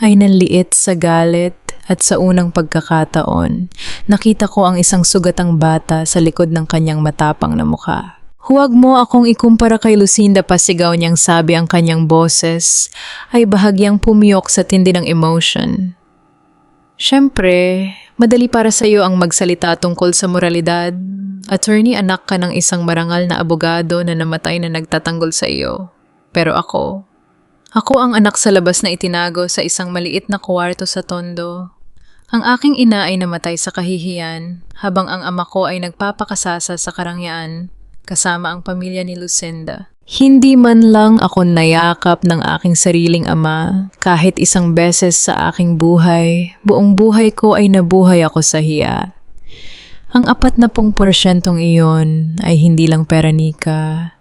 ay nanliit sa galit at sa unang pagkakataon, nakita ko ang isang sugatang bata sa likod ng kanyang matapang na mukha. Huwag mo akong ikumpara kay Lucinda, pasigaw niyang sabi, ang kanyang boses ay bahagyang pumiyok sa tindi ng emotion. Siyempre, madali para sa iyo ang magsalita tungkol sa moralidad. Attorney, anak ka ng isang marangal na abogado na namatay na nagtatanggol sa iyo. Pero ako ang anak sa labas na itinago sa isang maliit na kwarto sa Tondo. Ang aking ina ay namatay sa kahihiyan habang ang ama ko ay nagpapakasasa sa karangyaan kasama ang pamilya ni Lucinda. Hindi man lang ako nayakap ng aking sariling ama kahit isang beses sa aking buhay. Buong buhay ko ay nabuhay ako sa hiya. Ang 40% iyon ay hindi lang pera, Nika.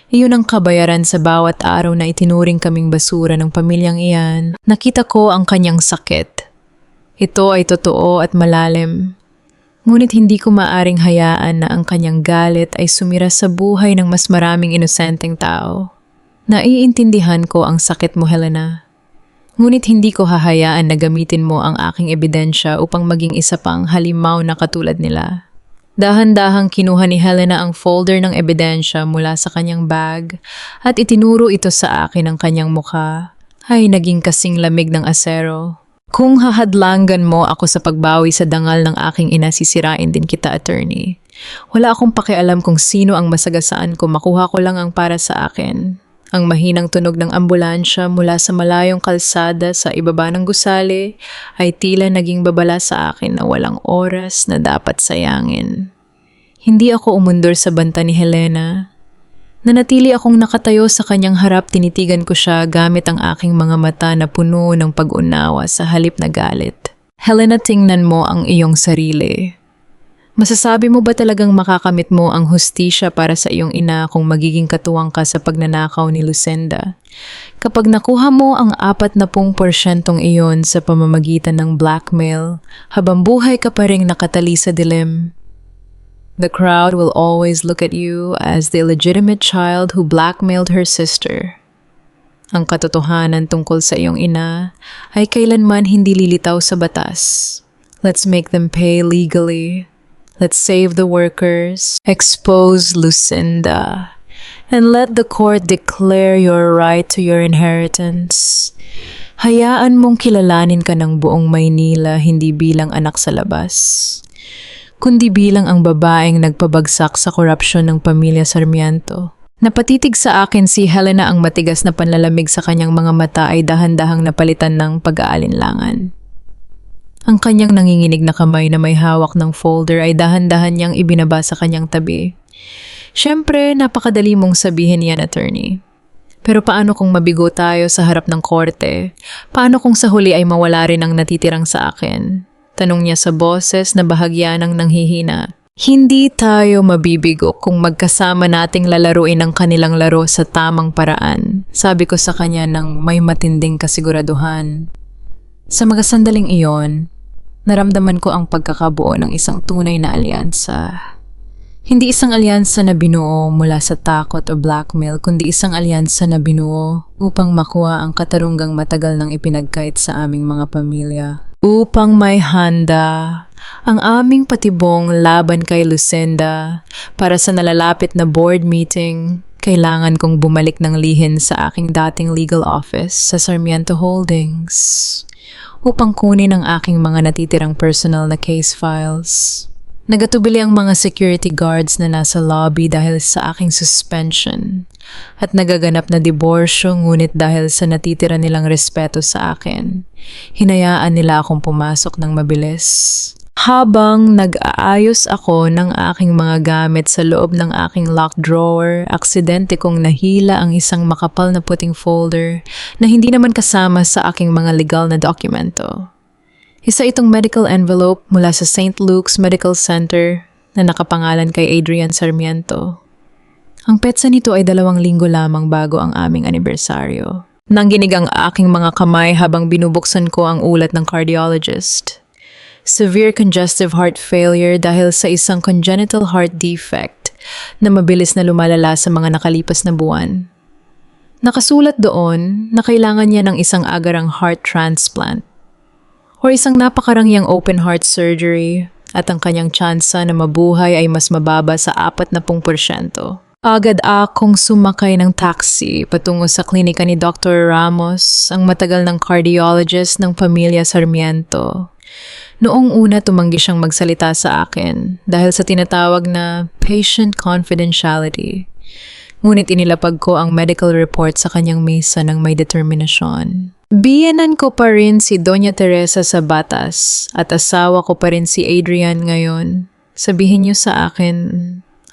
Iyon ang kabayaran sa bawat araw na itinuring kaming basura ng pamilyang iyan. Nakita ko ang kanyang sakit. Ito ay totoo at malalim. Ngunit hindi ko maaring hayaan na ang kanyang galit ay sumira sa buhay ng mas maraming inosenteng tao. Naiintindihan ko ang sakit mo, Helena. Ngunit hindi ko hahayaan na gamitin mo ang aking ebidensya upang maging isa pang halimaw na katulad nila. Dahan-dahang kinuha ni Helena ang folder ng ebidensya mula sa kanyang bag at itinuro ito sa akin ng kanyang mukha. Ay, naging kasing lamig ng asero. Kung hahadlangan mo ako sa pagbawi sa dangal ng aking ina, sisirain din kita, attorney. Wala akong pakialam kung sino ang masagasaan ko, makuha ko lang ang para sa akin. Ang mahinang tunog ng ambulansya mula sa malayong kalsada sa ibaba ng gusali ay tila naging babala sa akin na walang oras na dapat sayangin. Hindi ako umundor sa banta ni Helena. Nanatili akong nakatayo sa kanyang harap, tinitigan ko siya gamit ang aking mga mata na puno ng pag-unawa sa halip na galit. Helena, tingnan mo ang iyong sarili. Masasabi mo ba talagang makakamit mo ang hustisya para sa iyong ina kung magiging katuwang ka sa pagnanakaw ni Lucinda? Kapag nakuha mo ang 40% iyon sa pamamagitan ng blackmail, habang buhay ka pa ring nakatali sa dilim. The crowd will always look at you as the illegitimate child who blackmailed her sister. Ang katotohanan tungkol sa iyong ina ay kailanman hindi lilitaw sa batas. Let's make them pay legally. Let's save the workers. Expose Lucinda. And let the court declare your right to your inheritance. Hayaan mong kilalanin ka ng buong Maynila hindi bilang anak sa labas, kundi bilang ang babaeng nagpabagsak sa korupsyon ng pamilya Sarmiento. Napatitig sa akin si Helena, ang matigas na panlalamig sa kanyang mga mata ay dahan-dahang napalitan ng pag-aalinlangan. Ang kanyang nanginginig na kamay na may hawak ng folder ay dahan-dahan niyang ibinaba sa kanyang tabi. Siyempre, napakadali mong sabihin yan, attorney. Pero paano kung mabigo tayo sa harap ng korte? Paano kung sa huli ay mawala rin ang natitirang sa akin? Tanong niya sa boses na bahagya ng nanghihina. Hindi tayo mabibigo kung magkasama nating lalaruin ang kanilang laro sa tamang paraan, sabi ko sa kanya ng may matinding kasiguraduhan. Sa mga sandaling iyon, naramdaman ko ang pagkakabuo ng isang tunay na alyansa. Hindi isang alyansa na binuo mula sa takot o blackmail, kundi isang alyansa na binuo upang makuha ang katarunggang matagal nang ipinagkait sa aming mga pamilya. Upang may handa ang aming patibong laban kay Lucinda. Para sa nalalapit na board meeting, kailangan kong bumalik ng lihim sa aking dating legal office sa Sarmiento Holdings upang kunin ang aking mga natitirang personal na case files. Nagatubili ang mga security guards na nasa lobby dahil sa aking suspension at nagaganap na diborsyo, ngunit dahil sa natitira nilang respeto sa akin, hinayaan nila akong pumasok ng mabilis. Habang nag-aayos ako ng aking mga gamit sa loob ng aking locked drawer, aksidente kong nahila ang isang makapal na puting folder na hindi naman kasama sa aking mga legal na dokumento. Isa itong medical envelope mula sa St. Luke's Medical Center na nakapangalan kay Adrian Sarmiento. Ang petsa nito ay 2 linggo lamang bago ang aming anibersaryo. Nangginig ang aking mga kamay habang binubuksan ko ang ulat ng cardiologist. Severe congestive heart failure dahil sa isang congenital heart defect na mabilis na lumalala sa mga nakalipas na buwan. Nakasulat doon na kailangan niya ng isang agarang heart transplant o isang napakarangyang open heart surgery at ang kanyang tsansa na mabuhay ay mas mababa sa 40%. Agad akong sumakay ng taxi patungo sa klinika ni Dr. Ramos, ang matagal ng cardiologist ng pamilya Sarmiento. Noong una tumanggi siyang magsalita sa akin dahil sa tinatawag na patient confidentiality. Ngunit inilapag ko ang medical report sa kanyang mesa ng may determinasyon. Biyenan ko pa rin si Doña Teresa sa batas at asawa ko pa rin si Adrian ngayon. Sabihin niyo sa akin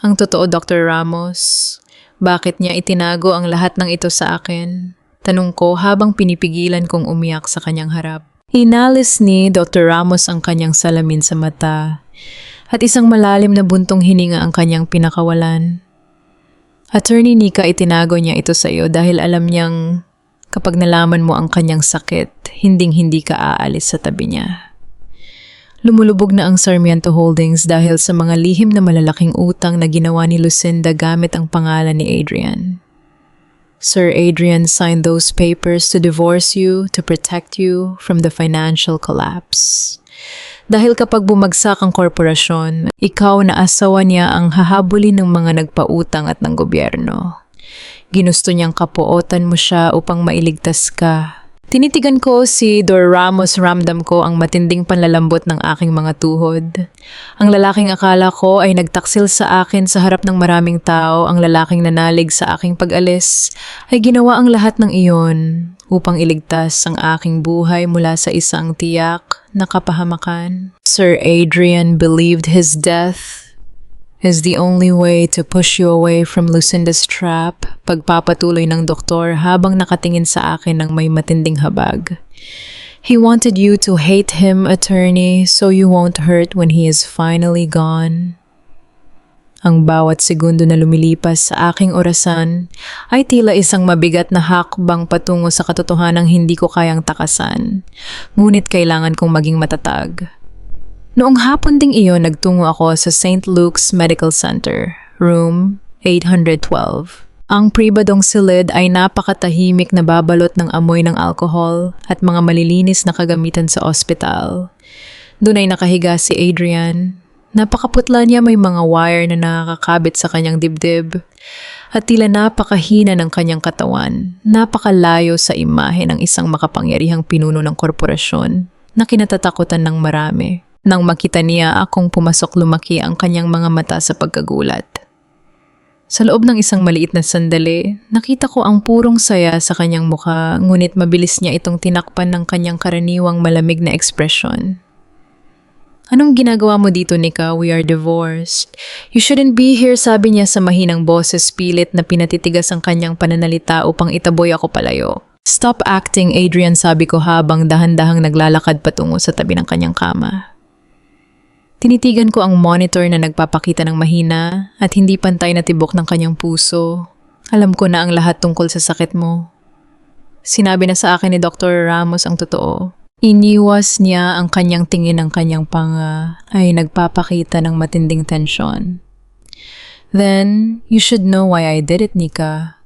ang totoo, Dr. Ramos. Bakit niya itinago ang lahat ng ito sa akin? Tanong ko habang pinipigilan kong umiyak sa kanyang harap. Inalis ni Dr. Ramos ang kanyang salamin sa mata at isang malalim na buntong hininga ang kanyang pinakawalan. Attorney Nika, itinago niya ito sa iyo dahil alam niyang kapag nalaman mo ang kanyang sakit, hinding-hindi ka aalis sa tabi niya. Lumulubog na ang Sarmiento Holdings dahil sa mga lihim na malalaking utang na ginawa ni Lucinda gamit ang pangalan ni Adrian. Sir Adrian signed those papers to divorce you to protect you from the financial collapse. Dahil kapag bumagsak ang korporasyon, ikaw na asawa niya ang hahabulin ng mga nagpautang at ng gobyerno. Ginusto niyang kapuotan mo siya upang mailigtas ka. Tinitigan ko si Dor Ramos, ramdam ko ang matinding panlalambot ng aking mga tuhod. Ang lalaking akala ko ay nagtaksil sa akin sa harap ng maraming tao, ang lalaking nanalig sa aking pag-alis, ay ginawa ang lahat ng iyon upang iligtas ang aking buhay mula sa isang tiyak na kapahamakan. Sir Adrian believed his death is the only way to push you away from Lucinda's trap, pagpapatuloy ng doktor habang nakatingin sa akin ng may matinding habag. He wanted you to hate him, attorney, so you won't hurt when he is finally gone. Ang bawat segundo na lumilipas sa aking orasan ay tila isang mabigat na hakbang patungo sa katotohanang hindi ko kayang takasan, ngunit kailangan kong maging matatag. Noong hapon ding iyon, nagtungo ako sa St. Luke's Medical Center, room 812. Ang pribadong silid ay napakatahimik na babalot ng amoy ng alcohol at mga malilinis na kagamitan sa ospital. Doon ay nakahiga si Adrian. Napakaputla niya, may mga wire na nakakabit sa kanyang dibdib at tila napakahina ng kanyang katawan. Napakalayo sa imahe ng isang makapangyarihang pinuno ng korporasyon na kinatatakutan ng marami. Nang makita niya akong pumasok, lumaki ang kanyang mga mata sa pagkagulat. Sa loob ng isang maliit na sandali, nakita ko ang purong saya sa kanyang mukha, ngunit mabilis niya itong tinakpan ng kanyang karaniwang malamig na ekspresyon. Anong ginagawa mo dito, Nika? We are divorced. You shouldn't be here, sabi niya sa mahinang boses, pilit na pinatitigas ang kanyang pananalita upang itaboy ako palayo. Stop acting, Adrian, sabi ko habang dahan-dahang naglalakad patungo sa tabi ng kanyang kama. Tinitigan ko ang monitor na nagpapakita ng mahina at hindi pantay na tibok ng kanyang puso. Alam ko na ang lahat tungkol sa sakit mo. Sinabi na sa akin ni Dr. Ramos ang totoo. Iniwas niya ang kanyang tingin, ng kanyang panga ay nagpapakita ng matinding tensyon. Then, you should know why I did it, Nika.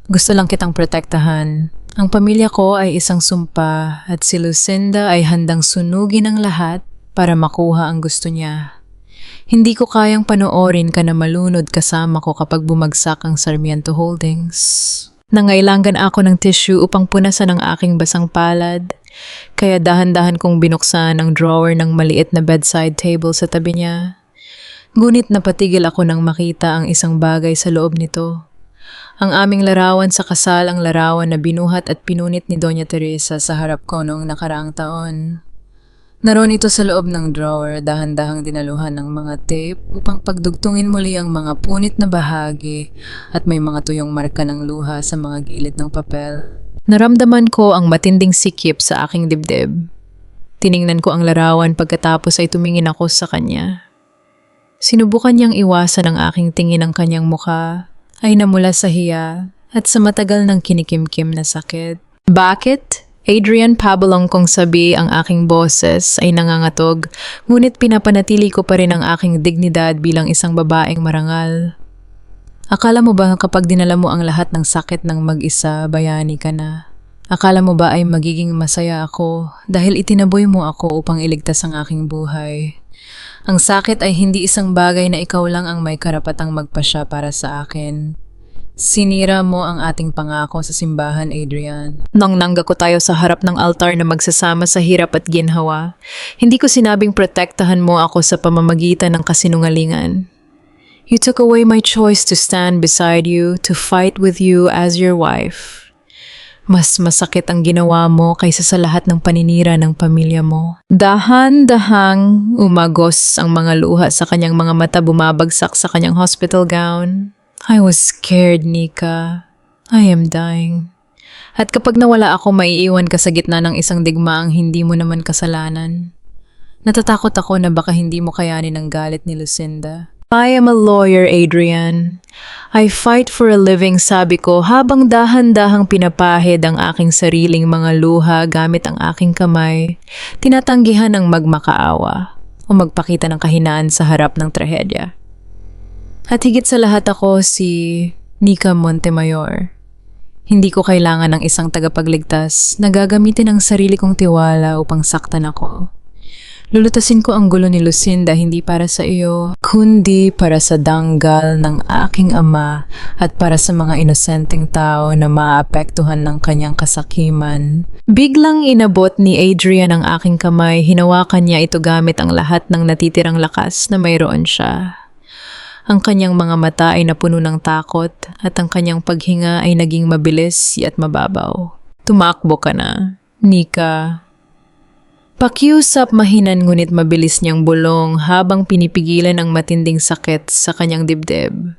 Gusto lang kitang protektahan. Ang pamilya ko ay isang sumpa at si Lucinda ay handang sunugin ang lahat para makuha ang gusto niya. Hindi ko kayang panoorin ka na malunod kasama ko kapag bumagsak ang Sarmiento Holdings. Nangailangan ako ng tissue upang punasan ang aking basang palad, kaya dahan-dahan kong binuksan ang drawer ng maliit na bedside table sa tabi niya. Ngunit napatigil ako nang makita ang isang bagay sa loob nito. Ang aming larawan sa kasal, ang larawan na binuhat at pinunit ni Doña Teresa sa harap ko noong nakaraang taon. Naroon ito sa loob ng drawer, dahan-dahang dinaluhan ng mga tape upang pagdugtungin muli ang mga punit na bahagi at may mga tuyong marka ng luha sa mga gilid ng papel. Naramdaman ko ang matinding sikip sa aking dibdib. Tiningnan ko ang larawan pagkatapos ay tumingin ako sa kanya. Sinubukan niyang iwasan ang aking tingin, ang kanyang mukha ay namula sa hiya at sa matagal ng kinikimkim na sakit. Bakit? Adrian, pabalong kong sabi ang aking boses ay nangangatog, ngunit pinapanatili ko pa rin ang aking dignidad bilang isang babaeng marangal. Akala mo ba kapag dinala mo ang lahat ng sakit ng mag-isa, bayani ka na? Akala mo ba ay magiging masaya ako dahil itinaboy mo ako upang iligtas ang aking buhay? Ang sakit ay hindi isang bagay na ikaw lang ang may karapatang magpasya para sa akin. Sinira mo ang ating pangako sa simbahan, Adrian. Nang nangga ko tayo sa harap ng altar na magsasama sa hirap at ginhawa, hindi ko sinabing protektahan mo ako sa pamamagitan ng kasinungalingan. You took away my choice to stand beside you, to fight with you as your wife. Mas masakit ang ginawa mo kaysa sa lahat ng paninira ng pamilya mo. Dahan-dahang umagos ang mga luha sa kanyang mga mata, bumabagsak sa kanyang hospital gown. I was scared, Nika. I am dying. At kapag nawala ako, maiiwan ka sa gitna ng isang digmaang hindi mo naman kasalanan. Natatakot ako na baka hindi mo kayanin ang galit ni Lucinda. I am a lawyer, Adrian. I fight for a living, sabi ko, habang dahan-dahang pinapahid ang aking sariling mga luha gamit ang aking kamay, tinatanggihan ng magmakaawa o magpakita ng kahinaan sa harap ng trahedya. At higit sa lahat ako si Nika Montemayor. Hindi ko kailangan ng isang tagapagligtas na gagamitin ang sarili kong tiwala upang saktan ako. Lulutasin ko ang gulo ni Lucinda hindi para sa iyo, kundi para sa danggal ng aking ama at para sa mga inosenteng tao na maapektuhan ng kanyang kasakiman. Biglang inabot ni Adrian ang aking kamay, hinawakan niya ito gamit ang lahat ng natitirang lakas na mayroon siya. Ang kanyang mga mata ay napuno ng takot at ang kanyang paghinga ay naging mabilis at mababaw. Tumakbo ka na, Nika. Pakiusap mahinan ngunit mabilis niyang bulong habang pinipigilan ang matinding sakit sa kanyang dibdib.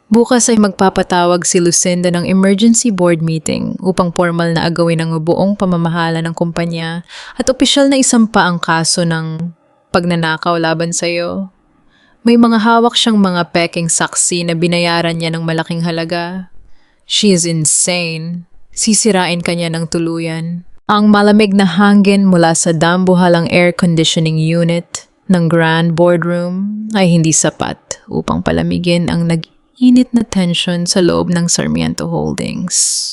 Bukas ay magpapatawag si Lucinda ng emergency board meeting upang formal na agawin ang buong pamamahala ng kumpanya at opisyal na isampa ang kaso ng pagnanakaw laban sa iyo. May mga hawak siyang mga peking saksi na binayaran niya ng malaking halaga. She is insane. Sisirain ka niya ng tuluyan. Ang malamig na hangin mula sa dambuhalang air conditioning unit ng Grand Boardroom ay hindi sapat upang palamigin ang nag-init na tension sa loob ng Sarmiento Holdings.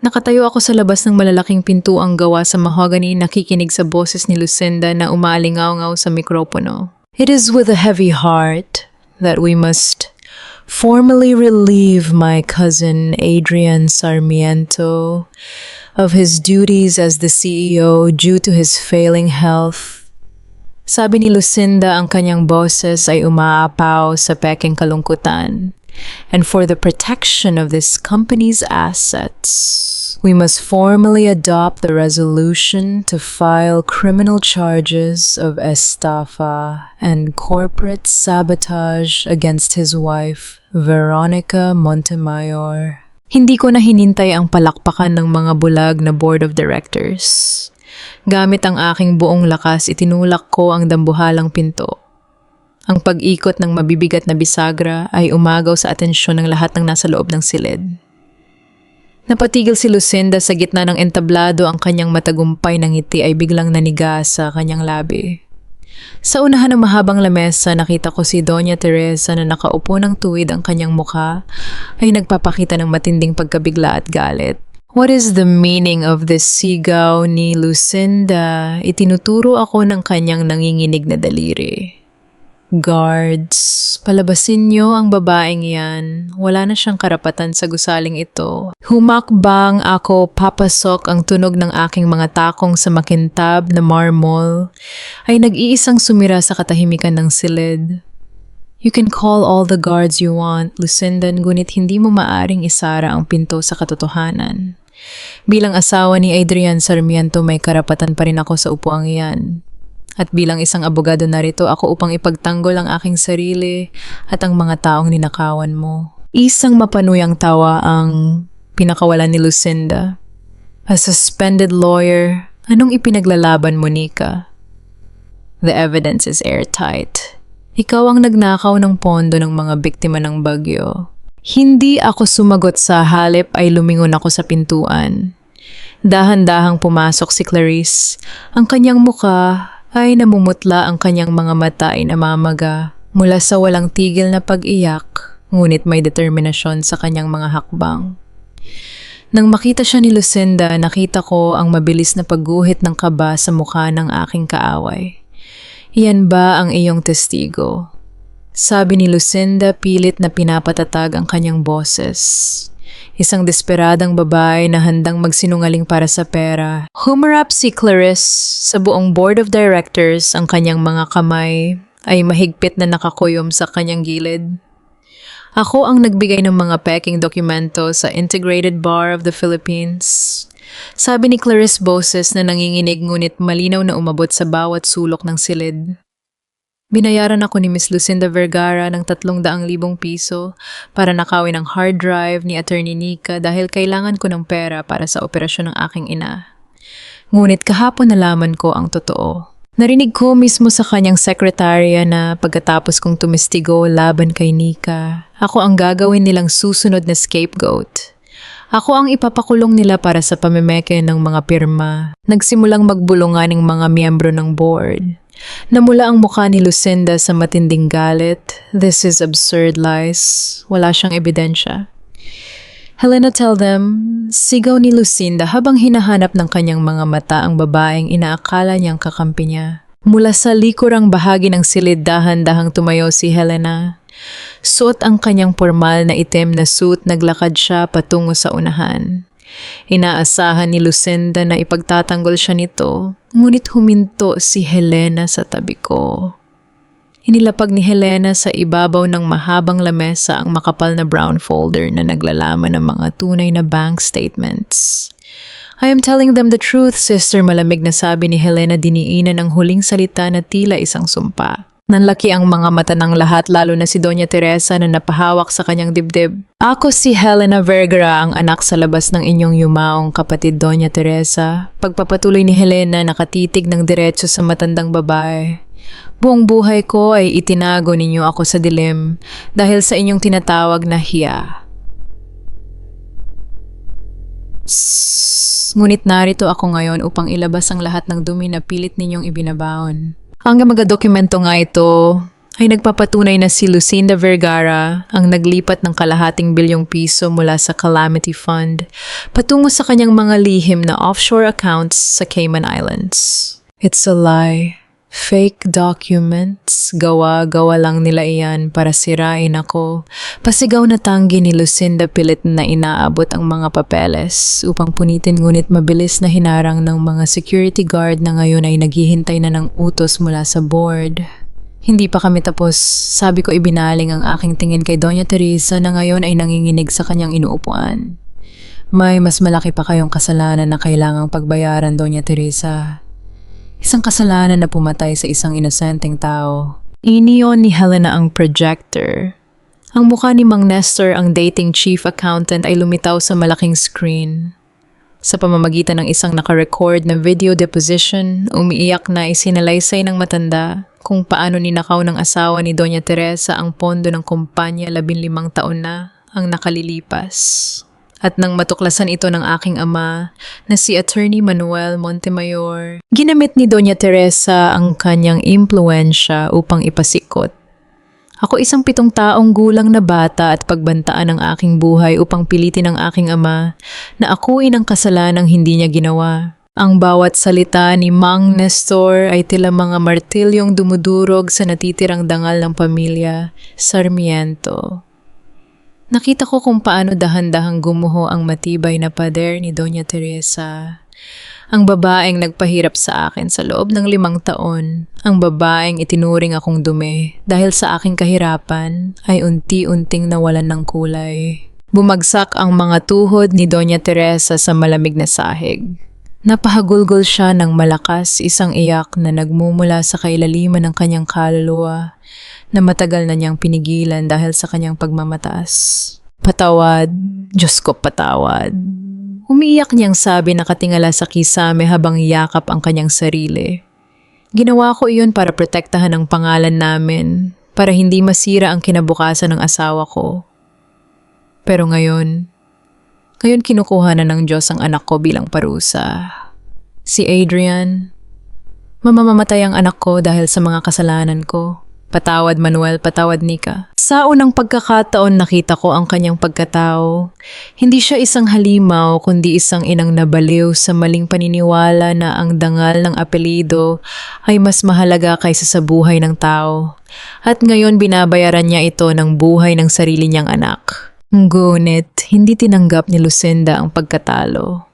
Nakatayo ako sa labas ng malalaking pintuang gawa sa mahogany, nakikinig sa boses ni Lucinda na umaalingaw-ngaw sa mikropono. It is with a heavy heart that we must formally relieve my cousin Adrian Sarmiento of his duties as the CEO due to his failing health. Sabi ni Lucinda, ang kanyang boses ay umaapaw sa peking kalungkutan. And for the protection of this company's assets, we must formally adopt the resolution to file criminal charges of estafa and corporate sabotage against his wife, Veronica Montemayor. Hindi ko na hinintay ang palakpakan ng mga bulag na board of directors. Gamit ang aking buong lakas, itinulak ko ang dambuhalang pinto. Ang pag-ikot ng mabibigat na bisagra ay umagaw sa atensyon ng lahat ng nasa loob ng silid. Napatigil si Lucinda sa gitna ng entablado, ang kanyang matagumpay na ngiti ay biglang naniga sa kanyang labi. Sa unahan ng mahabang lamesa, nakita ko si Doña Teresa na nakaupo ng tuwid, ang kanyang mukha ay nagpapakita ng matinding pagkabigla at galit. What is the meaning of this sigaw ni Lucinda? Itinuturo ako ng kanyang nanginginig na daliri. Guards, palabasin niyo ang babaeng yan. Wala na siyang karapatan sa gusaling ito. Humakbang ako, papasok, ang tunog ng aking mga takong sa makintab na marmol ay nag-iisang sumira sa katahimikan ng silid. You can call all the guards you want, Lucinda, ngunit hindi mo maaring isara ang pinto sa katotohanan. Bilang asawa ni Adrian Sarmiento, may karapatan pa rin ako sa upuang iyan. At bilang isang abogado narito ako upang ipagtanggol ang aking sarili at ang mga taong ninakawan mo. Isang mapanuyang tawa ang pinakawalan ni Lucinda. A suspended lawyer, anong ipinaglalaban mo, Nika? The evidence is airtight. Ikaw ang nagnakaw ng pondo ng mga biktima ng bagyo. Hindi ako sumagot, sa halip ay lumingon ako sa pintuan. Dahan-dahang pumasok si Clarice. Ang kanyang muka ay namumutla, ang kanyang mga mata ay namamaga mula sa walang tigil na pag-iyak, ngunit may determinasyon sa kanyang mga hakbang. Nang makita siya ni Lucinda, nakita ko ang mabilis na pagguhit ng kaba sa mukha ng aking kaaway. Iyan ba ang iyong testigo? Sabi ni Lucinda, pilit na pinapatatag ang kanyang boses. Isang desperadang babae na handang magsinungaling para sa pera. Humarap si Clarice sa buong board of directors, ang kanyang mga kamay ay mahigpit na nakakuyom sa kanyang gilid. Ako ang nagbigay ng mga peking dokumento sa Integrated Bar of the Philippines. Sabi ni Clarice, boses na nanginginig ngunit malinaw na umabot sa bawat sulok ng silid. Binayaran ako ni Miss Lucinda Vergara ng 300,000 piso para nakawin ang hard drive ni Attorney Nika dahil kailangan ko ng pera para sa operasyon ng aking ina. Ngunit kahapon nalaman ko ang totoo. Narinig ko mismo sa kanyang sekretarya na pagkatapos kong tumistigo laban kay Nika, ako ang gagawin nilang susunod na scapegoat. Ako ang ipapakulong nila para sa pamemeke ng mga pirma. Nagsimulang magbulungan ng mga miyembro ng board. Namula ang mukha ni Lucinda sa matinding galit. This is absurd lies. Wala siyang ebidensya. Helena, tell them, sigaw ni Lucinda habang hinahanap ng kanyang mga mata ang babaeng inaakala niyang kakampi niya. Mula sa likurang bahagi ng silid, dahan-dahang tumayo si Helena. Suot ang kanyang formal na itim na suit, naglakad siya patungo sa unahan. Inaasahan ni Lucinda na ipagtatanggol siya nito, ngunit huminto si Helena sa tabi ko. Inilapag ni Helena sa ibabaw ng mahabang lamesa ang makapal na brown folder na naglalaman ng mga tunay na bank statements. I am telling them the truth, sister, malamig na sabi ni Helena, diniinan ang huling salita na tila isang sumpa. Nanlaki ang mga mata ng lahat, lalo na si Doña Teresa na napahawak sa kanyang dibdib. Ako si Helena Vergara, ang anak sa labas ng inyong yumaong kapatid, Doña Teresa. Pagpapatuloy ni Helena, nakatitig ng diretso sa matandang babae. Buong buhay ko ay itinago ninyo ako sa dilim dahil sa inyong tinatawag na hiya. Ngunit narito ako ngayon upang ilabas ang lahat ng dumi na pilit ninyong ibinabaon. Ang mga dokumento nga ito ay nagpapatunay na si Lucinda Vergara ang naglipat ng kalahating bilyong piso mula sa Calamity Fund patungo sa kanyang mga lihim na offshore accounts sa Cayman Islands. It's a lie. Fake documents. Gawa-gawa lang nila iyan para sirain ako. Pasigaw na tanggi ni Lucinda, pilit na inaabot ang mga papeles upang punitin, ngunit mabilis na hinarang ng mga security guard na ngayon ay naghihintay na ng utos mula sa board. Hindi pa kami tapos. Sabi ko, ibinaling ang aking tingin kay Doña Teresa na ngayon ay nanginginig sa kanyang inuupuan. May mas malaki pa kayong kasalanan na kailangang pagbayaran, Doña Teresa. Isang kasalanan na pumatay sa isang inosenteng tao. Iniyon ni Helena ang projector. Ang mukha ni Mang Nestor, ang dating chief accountant, ay lumitaw sa malaking screen. Sa pamamagitan ng isang nakarecord na video deposition, umiiyak na isinalaysay ng matanda kung paano ninakaw ng asawa ni Doña Teresa ang pondo ng kumpanya 15 taon na ang nakalilipas. At nang matuklasan ito ng aking ama na si Attorney Manuel Montemayor, ginamit ni Doña Teresa ang kanyang impluensya upang ipasikot. Ako, isang 7 taong gulang na bata, at pagbantaan ang aking buhay upang pilitin ang aking ama na akuin ang kasalanang hindi niya ginawa. Ang bawat salita ni Mang Nestor ay tila mga martilyong dumudurog sa natitirang dangal ng pamilya Sarmiento. Nakita ko kung paano dahan-dahang gumuho ang matibay na pader ni Doña Teresa. Ang babaeng nagpahirap sa akin sa loob ng 5 taon. Ang babaeng itinuring akong dumi dahil sa aking kahirapan ay unti-unting nawalan ng kulay. Bumagsak ang mga tuhod ni Doña Teresa sa malamig na sahig. Napahagulgol siya ng malakas, isang iyak na nagmumula sa kailaliman ng kanyang kaluluwa na matagal na niyang pinigilan dahil sa kanyang pagmamataas. Patawad, Diyos ko, patawad. Umiiyak niyang sabi, nakatingala sa kisame habang yakap ang kanyang sarili. Ginawa ko iyon para protektahan ang pangalan namin, para hindi masira ang kinabukasan ng asawa ko. Pero ngayon kinukuha na ng Diyos ang anak ko bilang parusa. Si Adrian, mamamatay ang anak ko dahil sa mga kasalanan ko. Patawad Manuel, patawad Nika. Sa unang pagkakataon nakita ko ang kanyang pagkatao. Hindi siya isang halimaw kundi isang inang nabaliw sa maling paniniwala na ang dangal ng apelido ay mas mahalaga kaysa sa buhay ng tao. At ngayon binabayaran niya ito ng buhay ng sarili niyang anak. Ngunit hindi tinanggap ni Lucinda ang pagkatalo.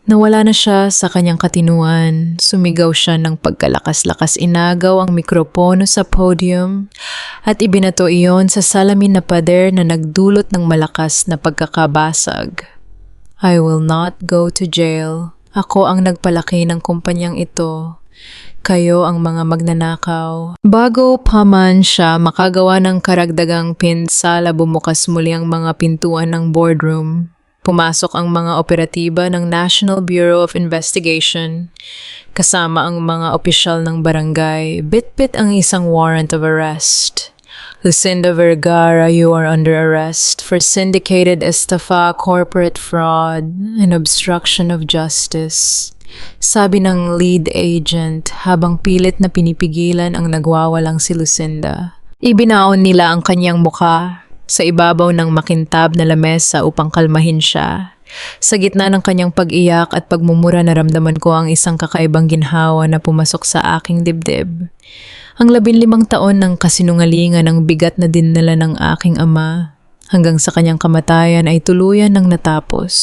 Nawala na siya sa kanyang katinuan, sumigaw siya ng pagkalakas-lakas, inagaw ang mikropono sa podium at ibinato iyon sa salamin na pader na nagdulot ng malakas na pagkakabasag. I will not go to jail. Ako ang nagpalaki ng kumpanyang ito. Kayo ang mga magnanakaw. Bago pa man siya makagawa ng karagdagang pinsala, bumukas muli ang mga pintuan ng boardroom. Pumasok ang mga operatiba ng National Bureau of Investigation, kasama ang mga opisyal ng barangay. Bit-bit ang isang warrant of arrest. Lucinda Vergara, you are under arrest for syndicated estafa, corporate fraud, and obstruction of justice. Sabi ng lead agent habang pilit na pinipigilan ang nagwawalang si Lucinda. Ibinaon nila ang kanyang mukha sa ibabaw ng makintab na lamesa upang kalmahin siya. Sa gitna ng kanyang pag-iyak at pagmumura naramdaman ko ang isang kakaibang ginhawa na pumasok sa aking dibdib. Ang 15 taon ng kasinungalingan ang bigat na dinala ng aking ama hanggang sa kanyang kamatayan ay tuluyan ng natapos.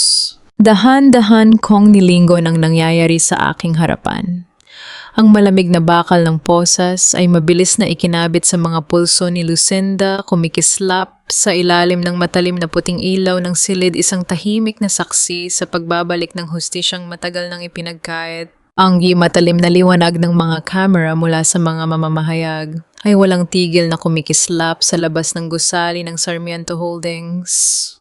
Dahan-dahan kong nilingon ang nangyayari sa aking harapan. Ang malamig na bakal ng posas ay mabilis na ikinabit sa mga pulso ni Lucinda, kumikislap sa ilalim ng matalim na puting ilaw ng silid, isang tahimik na saksi sa pagbabalik ng hustisyang matagal nang ipinagkait. Ang matalim na liwanag ng mga kamera mula sa mga mamamahayag ay walang tigil na kumikislap sa labas ng gusali ng Sarmiento Holdings.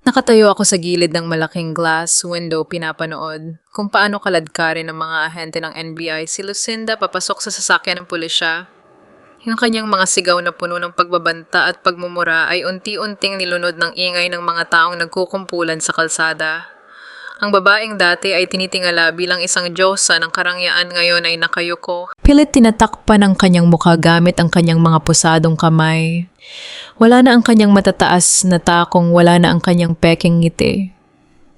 Nakatayo ako sa gilid ng malaking glass window, pinapanood kung paano kaladkarin ng mga ahente ng NBI si Lucinda papasok sa sasakyan ng pulisya. Yung kanyang mga sigaw na puno ng pagbabanta at pagmumura ay unti-unting nilunod ng ingay ng mga taong nagkukumpulan sa kalsada. Ang babaeng dati ay tinitingala bilang isang diyosa ng karangyaan ngayon ay nakayuko. Pilit tinatakpan ang kanyang mukha gamit ang kanyang mga pusadong kamay. Wala na ang kanyang matataas na takong, wala na ang kanyang peking ngiti.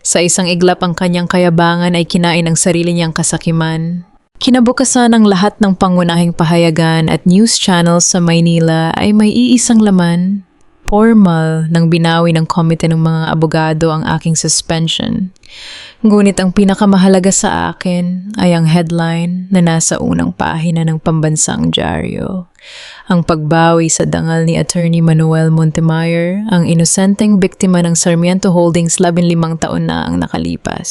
Sa isang iglap ang kanyang kayabangan ay kinain ang sarili niyang kasakiman. Kinabukasan ang lahat ng pangunahing pahayagan at news channels sa Maynila ay may iisang laman. Formal nang binawi ng komite ng mga abogado ang aking suspension. Ngunit ang pinakamahalaga sa akin ay ang headline na nasa unang pahina ng pambansang dyaryo. Ang pagbawi sa dangal ni Attorney Manuel Montemayor, ang inosenteng biktima ng Sarmiento Holdings 15 taon na ang nakalipas.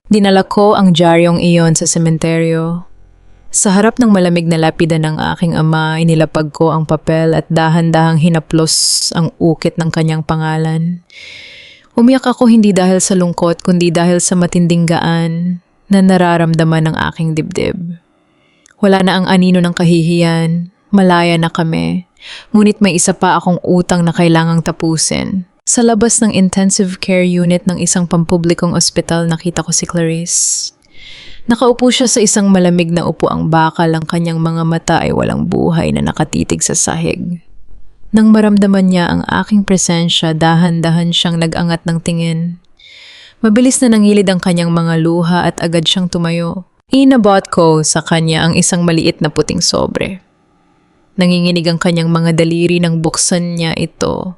Dinala ko ang dyaryong iyon sa sementeryo. Sa harap ng malamig na lapida ng aking ama, inilapag ko ang papel at dahan-dahang hinaplos ang ukit ng kanyang pangalan. Umiyak ako hindi dahil sa lungkot kundi dahil sa matinding gaan na nararamdaman ng aking dibdib. Wala na ang anino ng kahihiyan, malaya na kami, ngunit may isa pa akong utang na kailangang tapusin. Sa labas ng intensive care unit ng isang pampublikong ospital nakita ko si Clarice. Nakaupo siya sa isang malamig na upuang bakal, ang kanyang mga mata ay walang buhay na nakatitig sa sahig. Nang maramdaman niya ang aking presensya, dahan-dahan siyang nag-angat ng tingin. Mabilis na nangilid ang kanyang mga luha at agad siyang tumayo. Inabot ko sa kanya ang isang maliit na puting sobre. Nanginginig ang kanyang mga daliri nang buksan niya ito.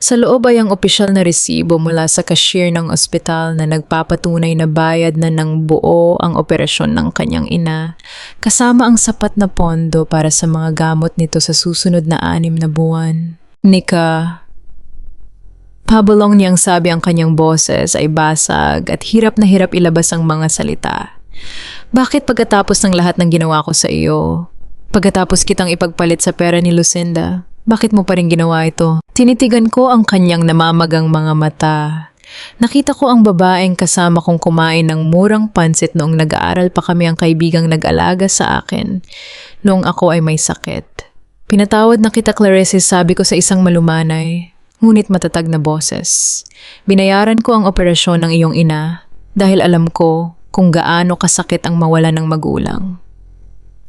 Sa loob ay ang opisyal na resibo mula sa cashier ng ospital na nagpapatunay na bayad na ng buo ang operasyon ng kanyang ina, kasama ang sapat na pondo para sa mga gamot nito sa susunod na 6 na buwan. Nika, pabulong niyang sabi, ang kanyang boses ay basag at hirap na hirap ilabas ang mga salita. Bakit pagkatapos ng lahat ng ginawa ko sa iyo? Pagkatapos kitang ipagpalit sa pera ni Lucinda? Bakit mo pa rin ginawa ito? Tinitigan ko ang kanyang namamagang mga mata. Nakita ko ang babaeng kasama kong kumain ng murang pansit noong nag-aaral pa kami, ang kaibigang nag-alaga sa akin noong ako ay may sakit. Pinatawad na kita, Clarice, sabi ko sa isang malumanay. ngunit matatag na boses. Binayaran ko ang operasyon ng iyong ina dahil alam ko kung gaano kasakit ang mawala ng magulang.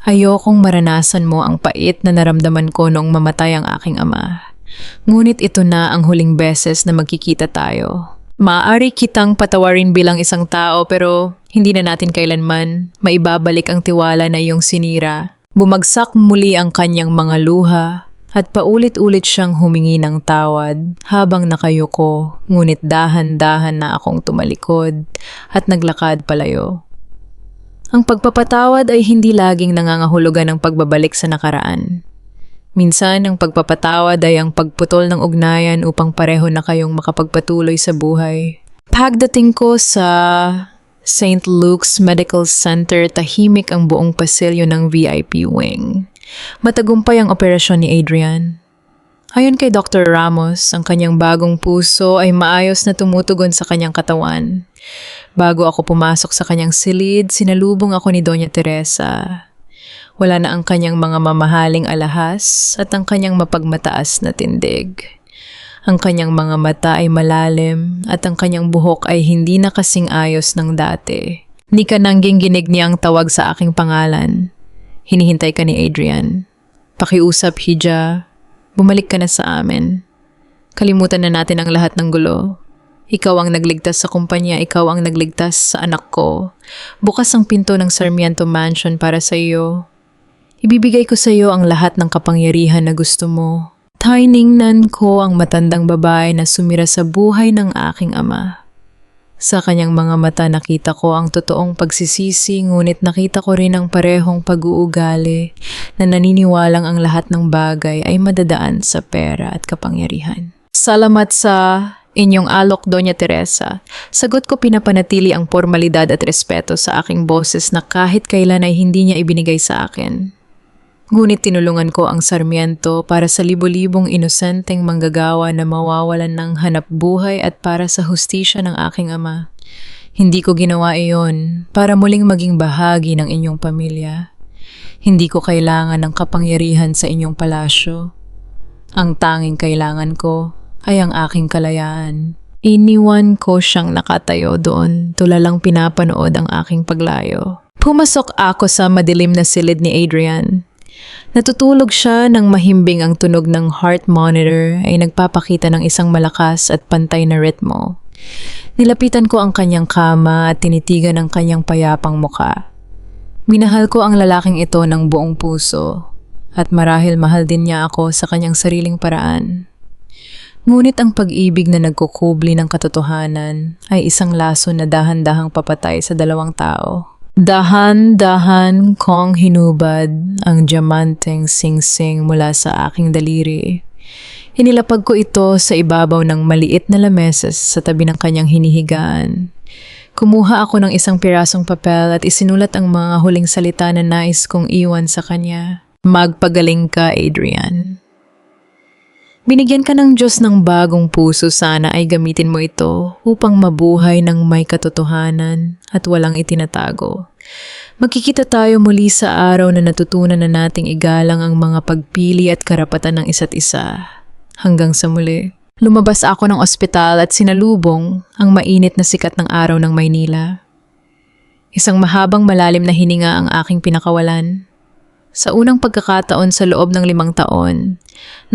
Ayokong maranasan mo ang pait na naramdaman ko noong mamatay ang aking ama. Ngunit ito na ang huling beses na magkikita tayo. Maaari kitang patawarin bilang isang tao pero hindi na natin kailanman maibabalik ang tiwala na iyong sinira. Bumagsak muli ang kanyang mga luha at paulit-ulit siyang humingi ng tawad habang nakayuko, ngunit dahan-dahan na akong tumalikod at naglakad palayo. Ang pagpapatawad ay hindi laging nangangahulugan ng pagbabalik sa nakaraan. Minsan, ang pagpapatawad ay ang pagputol ng ugnayan upang pareho na kayong makapagpatuloy sa buhay. Pagdating ko sa St. Luke's Medical Center, tahimik ang buong pasilyo ng VIP wing. Matagumpay ang operasyon ni Adrian. Ayon kay Dr. Ramos, ang kanyang bagong puso ay maayos na tumutugon sa kanyang katawan. Bago ako pumasok sa kanyang silid, sinalubong ako ni Doña Teresa. Wala na ang kanyang mga mamahaling alahas at ang kanyang mapagmataas na tindig. Ang kanyang mga mata ay malalim at ang kanyang buhok ay hindi na kasing ayos ng dati. Ni kanangging ginig niyang tawag sa aking pangalan. Hinihintay ka ni Adrian. Pakiusap, Hija. Bumalik ka na sa amin. Kalimutan na natin ang lahat ng gulo. Ikaw ang nagligtas sa kumpanya, ikaw ang nagligtas sa anak ko. Bukas ang pinto ng Sarmiento Mansion para sa iyo. Ibibigay ko sa iyo ang lahat ng kapangyarihan na gusto mo. Tiningnan ko ang matandang babae na sumira sa buhay ng aking ama. Sa kanyang mga mata nakita ko ang totoong pagsisisi, ngunit nakita ko rin ang parehong pag-uugali na naniniwalang ang lahat ng bagay ay madadaan sa pera at kapangyarihan. Salamat sa inyong alok, Doña Teresa. Sagot ko, pinapanatili ang formalidad at respeto sa aking boses na kahit kailan ay hindi niya ibinigay sa akin. Ngunit tinulungan ko ang Sarmiento para sa libo-libong inosenteng manggagawa na mawawalan ng hanap buhay at para sa hustisya ng aking ama. Hindi ko ginawa iyon para muling maging bahagi ng inyong pamilya. Hindi ko kailangan ng kapangyarihan sa inyong palasyo. Ang tanging kailangan ko ay ang aking kalayaan. Iniwan ko siyang nakatayo doon, tulalang pinapanood ang aking paglayo. Pumasok ako sa madilim na silid ni Adrian. Natutulog siya nang mahimbing ang tunog ng heart monitor ay nagpapakita ng isang malakas at pantay na ritmo. Nilapitan ko ang kanyang kama at tinitigan ang kanyang payapang muka. Minahal ko ang lalaking ito ng buong puso at marahil mahal din niya ako sa kanyang sariling paraan. Ngunit ang pag-ibig na nagkukubli ng katotohanan ay isang laso na dahan-dahang papatay sa dalawang tao. Dahan-dahan kong hinubad ang diamanteng singsing mula sa aking daliri. Inilapag ko ito sa ibabaw ng maliit na lameses sa tabi ng kanyang hinihigaan. Kumuha ako ng isang pirasong papel at isinulat ang mga huling salita na nais kong iwan sa kanya. Magpagaling ka, Adrian. Binigyan ka ng Diyos ng bagong puso, sana ay gamitin mo ito upang mabuhay ng may katotohanan at walang itinatago. Magkikita tayo muli sa araw na natutunan na nating igalang ang mga pagpili at karapatan ng isa't isa. Hanggang sa muli. Lumabas ako ng ospital at sinalubong ang mainit na sikat ng araw ng Maynila. Isang mahabang malalim na hininga ang aking pinakawalan. Sa unang pagkakataon sa loob ng 5 taon,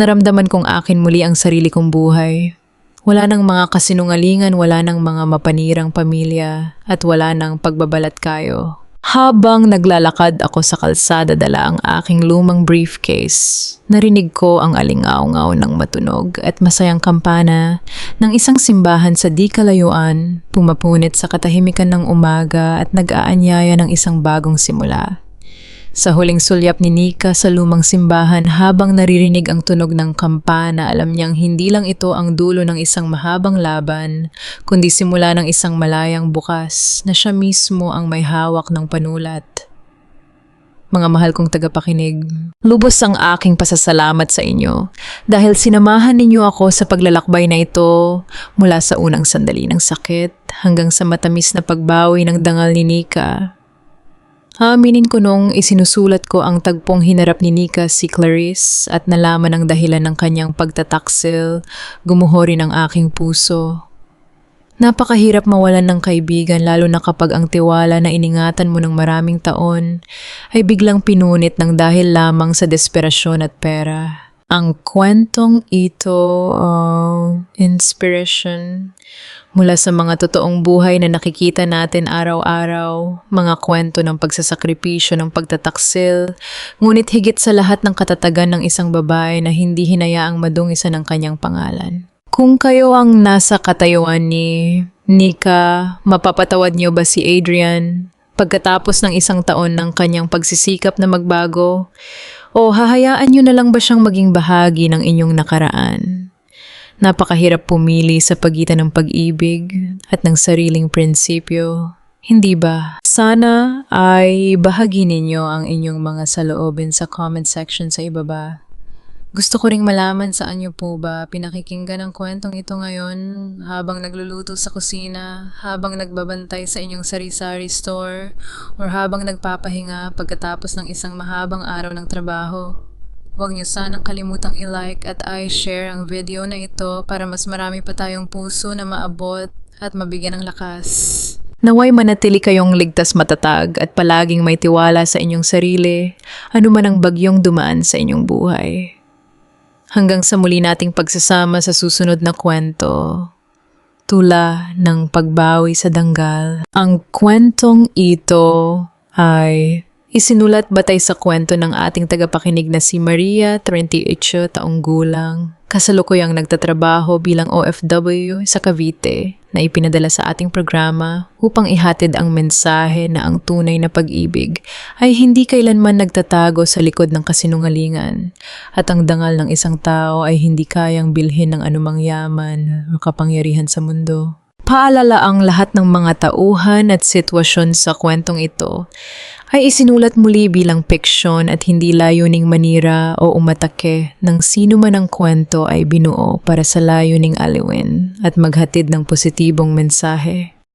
naramdaman kong akin muli ang sarili kong buhay. Wala nang mga kasinungalingan, wala nang mga mapanirang pamilya, at wala nang pagbabalat kayo. Habang naglalakad ako sa kalsada dala ang aking lumang briefcase, narinig ko ang alingaw-ngaw ng matunog at masayang kampana ng isang simbahan sa di kalayuan, pumapunit sa katahimikan ng umaga at nag-aanyaya ng isang bagong simula. Sa huling sulyap ni Nika sa lumang simbahan, habang naririnig ang tunog ng kampana, alam niyang hindi lang ito ang dulo ng isang mahabang laban, kundi simula ng isang malayang bukas na siya mismo ang may hawak ng panulat. Mga mahal kong tagapakinig, lubos ang aking pasasalamat sa inyo dahil sinamahan ninyo ako sa paglalakbay na ito mula sa unang sandali ng sakit hanggang sa matamis na pagbawi ng dangal ni Nika. Aminin ko nung isinusulat ko ang tagpong hinarap ni Nika si Clarice at nalaman ang dahilan ng kanyang pagtataksil, gumuho rin ang aking puso. Napakahirap mawalan ng kaibigan lalo na kapag ang tiwala na iningatan mo ng maraming taon ay biglang pinunit ng dahil lamang sa desperasyon at pera. Ang kwentong ito, inspiration mula sa mga totoong buhay na nakikita natin araw-araw, mga kwento ng pagsasakripisyo ng pagtataksil, ngunit higit sa lahat ng katatagan ng isang babae na hindi hinayaang madungisan ng kanyang pangalan. Kung kayo ang nasa katayuan ni Nika, mapapatawad niyo ba si Adrian pagkatapos ng isang taon ng kanyang pagsisikap na magbago? O hahayaan niyo na lang ba siyang maging bahagi ng inyong nakaraan? Napakahirap pumili sa pagitan ng pag-ibig at ng sariling prinsipyo. Hindi ba? Sana ay bahagi ninyo ang inyong mga saloobin sa comment section sa ibaba. Gusto ko ring malaman saan niyo po ba pinakikinggan ang kwentong ito ngayon habang nagluluto sa kusina, habang nagbabantay sa inyong sari-sari store, or habang nagpapahinga pagkatapos ng isang mahabang araw ng trabaho. Huwag niyo sanang kalimutang i-like at i-share ang video na ito para mas marami pa tayong puso na maabot at mabigyan ng lakas. Naway manatili kayong ligtas matatag at palaging may tiwala sa inyong sarili, anuman ang bagyong dumaan sa inyong buhay. Hanggang sa muli nating pagsasama sa susunod na kwento, tula ng pagbawi sa danggal. Ang kwentong ito ay isinulat batay sa kwento ng ating tagapakinig na si Maria, 38 taong gulang, kasalukuyang nagtatrabaho bilang OFW sa Cavite, na ipinadala sa ating programa upang ihatid ang mensahe na ang tunay na pag-ibig ay hindi kailanman nagtatago sa likod ng kasinungalingan at ang dangal ng isang tao ay hindi kayang bilhin ng anumang yaman o kapangyarihan sa mundo. Paalala ang lahat ng mga tauhan at sitwasyon sa kwentong ito ay isinulat muli bilang peksyon at hindi layuning manira o umatake ng sino man ang kwento ay binuo para sa layuning aliwin at maghatid ng positibong mensahe.